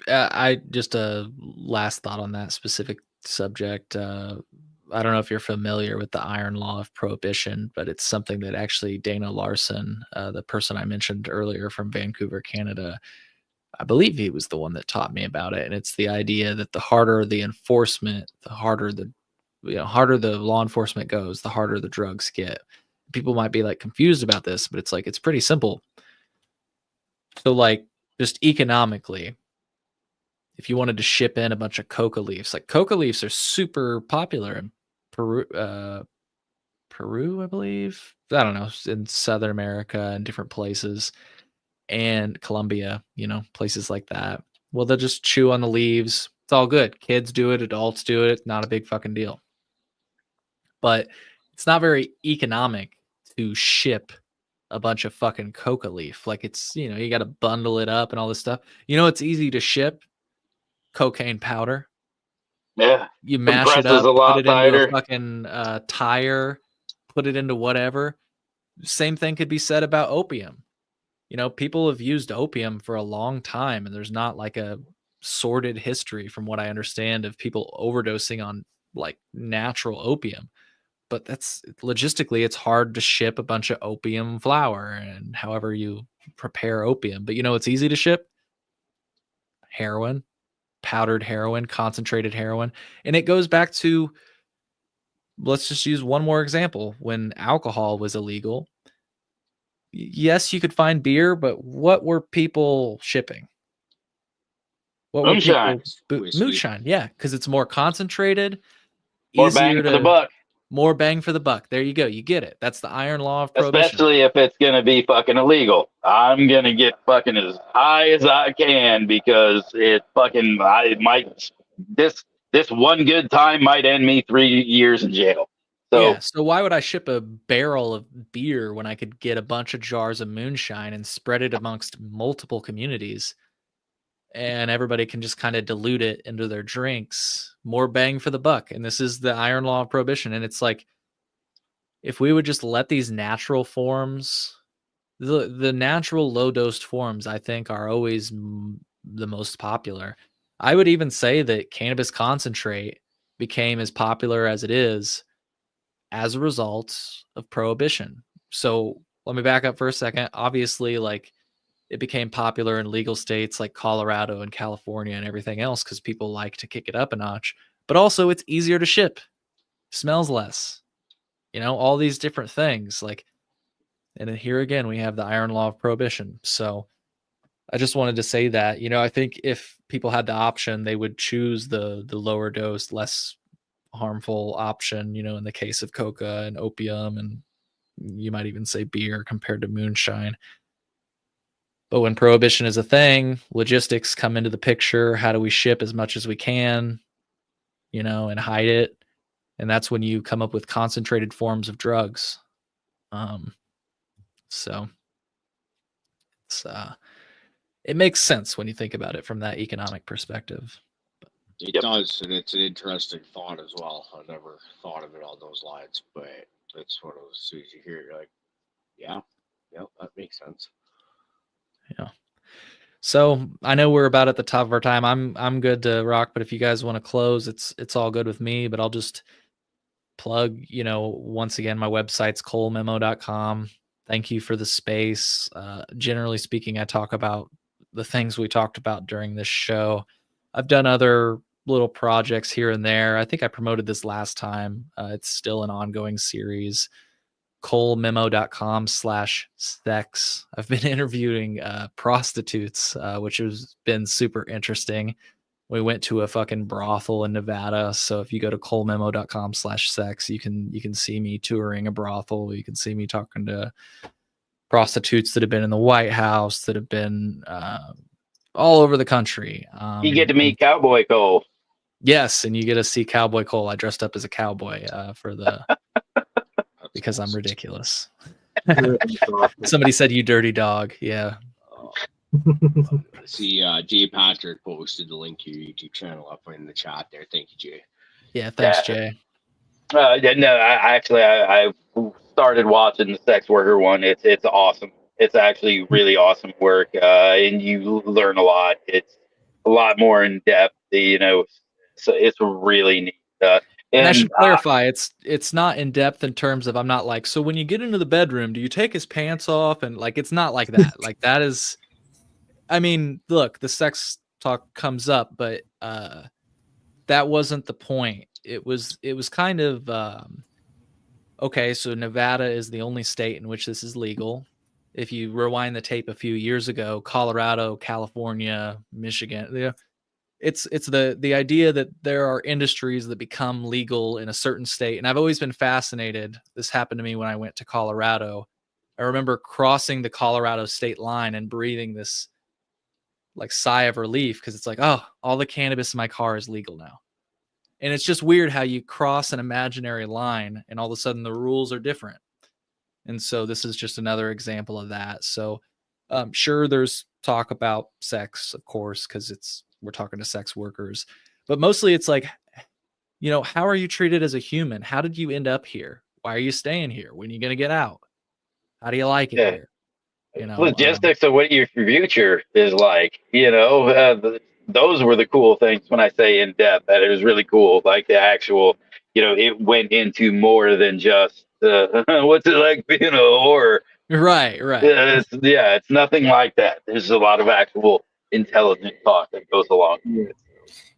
I just a last thought on that specific subject. I don't know if you're familiar with the iron law of prohibition, but it's something that actually Dana Larson, the person I mentioned earlier from Vancouver, Canada, I believe he was the one that taught me about it. And it's the idea that the harder the enforcement, the harder the law enforcement goes, the harder the drugs get. People might be like confused about this, but it's like it's pretty simple. So like just economically, if you wanted to ship in a bunch of coca leaves, like coca leaves are super popular in Peru, I believe. I don't know, in Southern America and different places, and Colombia, places like that. Well, they'll just chew on the leaves. It's all good. Kids do it, adults do it. Not a big fucking deal. But it's not very economic to ship a bunch of fucking coca leaf. Like it's, you got to bundle it up and all this stuff. It's easy to ship cocaine powder. Yeah. You mash it up, a lot put it tighter. into a fucking tire, put it into whatever. Same thing could be said about opium. People have used opium for a long time, and there's not like a sordid history, from what I understand, of people overdosing on like natural opium. But that's logistically, it's hard to ship a bunch of opium flower and however you prepare opium. But it's easy to ship heroin, powdered heroin, concentrated heroin. And it goes back to, let's just use one more example. When alcohol was illegal, yes, you could find beer, but what were people shipping? What Moonshine. were people? Moonshine, yeah, because it's more concentrated, More bang for the buck. More bang for the buck. There you go. You get it. That's the iron law of prohibition. Especially if it's going to be fucking illegal. I'm going to get fucking as high as I can because it fucking, this this one good time might end me 3 years in jail. So yeah, so why would I ship a barrel of beer when I could get a bunch of jars of moonshine and spread it amongst multiple communities, and everybody can just kind of dilute it into their drinks? More bang for the buck. And this is the iron law of prohibition. And it's like, if we would just let these natural forms, the natural low dosed forms, I think, are always the most popular. I would even say that cannabis concentrate became as popular as it is as a result of prohibition. So let me back up for a second. Obviously, like, it became popular in legal states like Colorado and California and everything else because people like to kick it up a notch. But also, it's easier to ship, smells less, all these different things. Like, and then here again, we have the iron law of prohibition. So I just wanted to say that, I think if people had the option, they would choose the lower dose, less harmful option, in the case of coca and opium, and you might even say beer compared to moonshine. But when prohibition is a thing, logistics come into the picture. How do we ship as much as we can, and hide it? And that's when you come up with concentrated forms of drugs. So it's it makes sense when you think about it from that economic perspective. It does, and it's an interesting thought as well. I never thought of it on those lines, but it's one of those, as soon as you hear it, you're like, yeah, that makes sense. Yeah. So I know we're about at the top of our time. I'm good to rock, but if you guys want to close, it's all good with me. But I'll just plug, once again, my website's colememo.com. Thank you for the space. Generally speaking, I talk about the things we talked about during this show. I've done other little projects here and there. I think I promoted this last time. It's still an ongoing series. colememo.com/sex. I've been interviewing prostitutes, which has been super interesting. We went to a fucking brothel in Nevada. So if you go to colememo.com/sex, you can see me touring a brothel. You can see me talking to prostitutes that have been in the White House, that have been all over the country. You get to meet Cowboy Cole. Yes, and you get to see Cowboy Cole. I dressed up as a cowboy for the because I'm ridiculous. Somebody said, "You dirty dog." Yeah. See, Jay Patrick posted the link to your YouTube channel up in the chat there. Thank you, Jay. Yeah, thanks, Jay. No, I started watching the sex worker one. It's awesome. It's actually really awesome work, and you learn a lot. It's a lot more in depth, so it's really neat. And I should clarify, it's not in depth in terms of, I'm not like, so when you get into the bedroom, do you take his pants off? And like, it's not like that. Like, that is, I mean, look, the sex talk comes up, but that wasn't the point. It was kind of okay. So Nevada is the only state in which this is legal. If you rewind the tape a few years ago, Colorado, California, Michigan, it's the idea that there are industries that become legal in a certain state. And I've always been fascinated. This happened to me when I went to Colorado. I remember crossing the Colorado state line and breathing this like sigh of relief, because it's like, oh, all the cannabis in my car is legal now. And it's just weird how you cross an imaginary line and all of a sudden the rules are different. And so this is just another example of that. So sure, there's talk about sex, of course, because we're talking to sex workers, but mostly it's like, how are you treated as a human? How did you end up here? Why are you staying here? When are you going to get out? How do you like it here? Logistics of what your future is like. Those were the cool things when I say in depth. That it was really cool. Like the actual, it went into more than just what's it like being a whore. Right. It's nothing like that. There's a lot of actual intelligent talk that goes along. Yeah.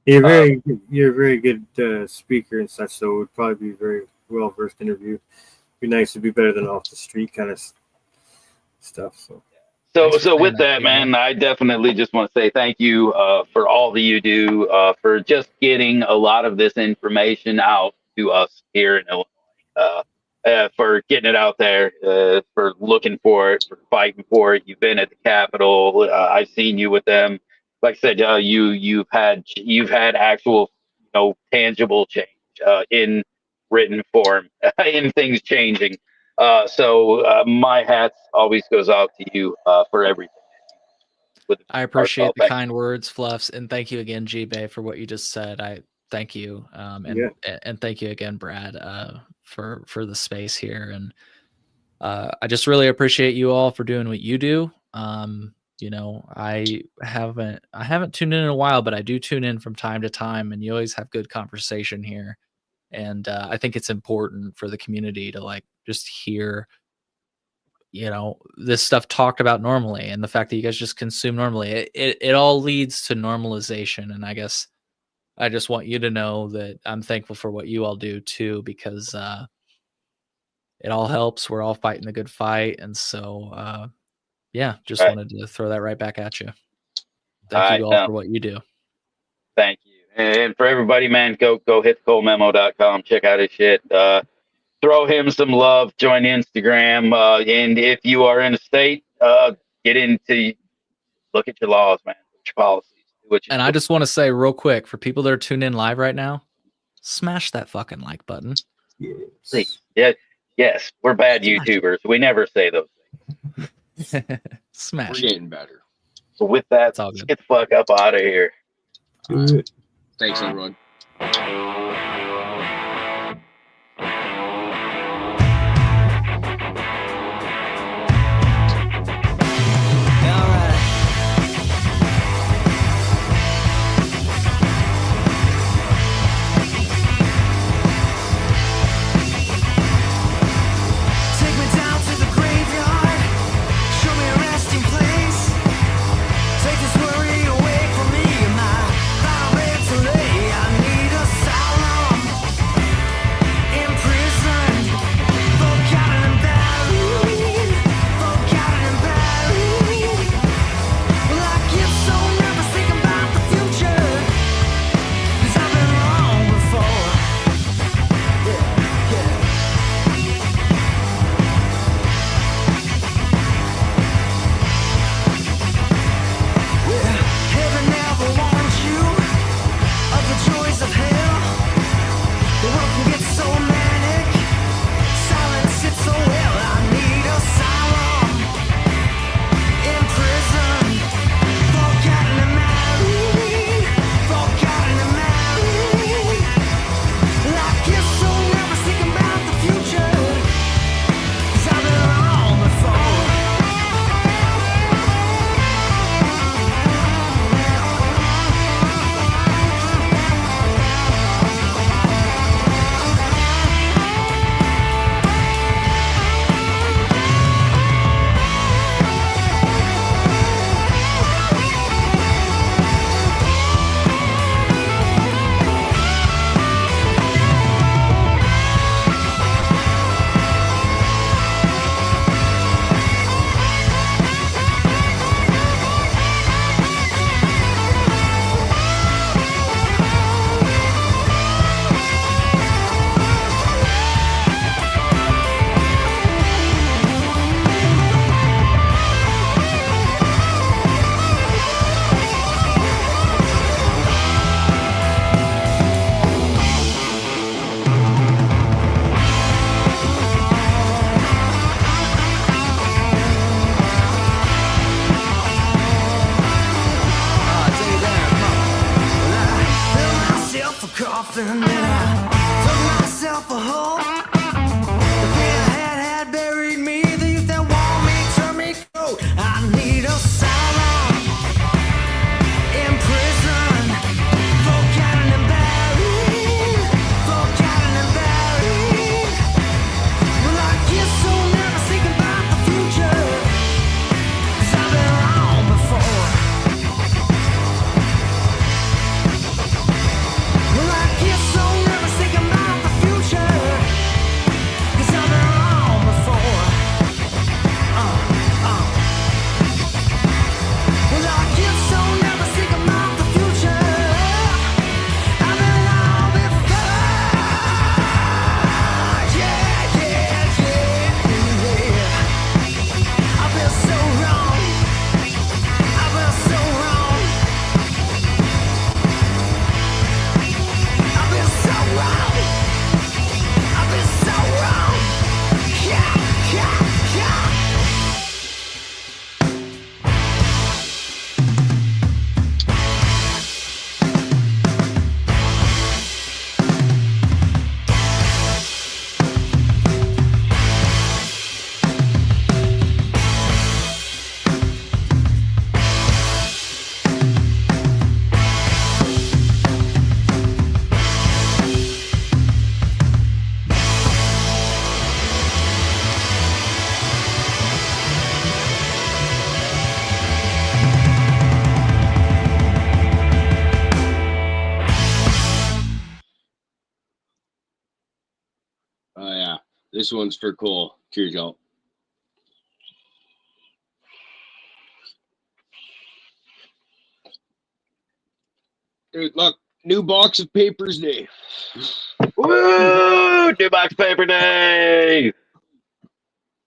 You're a very good speaker and such, so it would probably be a very well versed interview. Be nice to be better than off the street kind of stuff. So with that, man, I definitely just want to say thank you for all that you do, for just getting a lot of this information out to us here in Illinois, for getting it out there, for looking for it, for fighting for it. You've been at the Capitol. I've seen you with them. Like I said, you've had actual no tangible change in written form, in things changing. So my hats always goes out to you for everything. I appreciate the kind words, Fluffs, and thank you again, G-Bay, for what you just said. I thank you, and thank you again, Brad, for the space here. And I just really appreciate you all for doing what you do. You know, I haven't tuned in a while, but I do tune in from time to time, and you always have good conversation here. And I think it's important for the community to like just hear, you know, this stuff talked about normally, and the fact that you guys just consume normally. It all leads to normalization, and I guess I just want you to know that I'm thankful for what you all do too, because it all helps. We're all fighting the good fight, and so yeah, just wanted to throw that right back at you. Thank you all for what you do. Thank you. And for everybody, man, go hit ColeMemo.com. Check out his shit. Throw him some love. Join Instagram. And if you are in a state, get into, look at your laws, man. Your policies. And I just want to say real quick, for people that are tuned in live right now, smash that fucking like button. Please. Yeah. Yes, we're bad YouTubers. We never say those things. Smash. We're getting better. So with that, let's get the fuck up out of here. Thanks, everyone. Take this worry away from me. My final bed to lay. I need a silent This one's for Cole. Cheers, y'all. Dude, look, new box of papers day. Woo! New box paper day.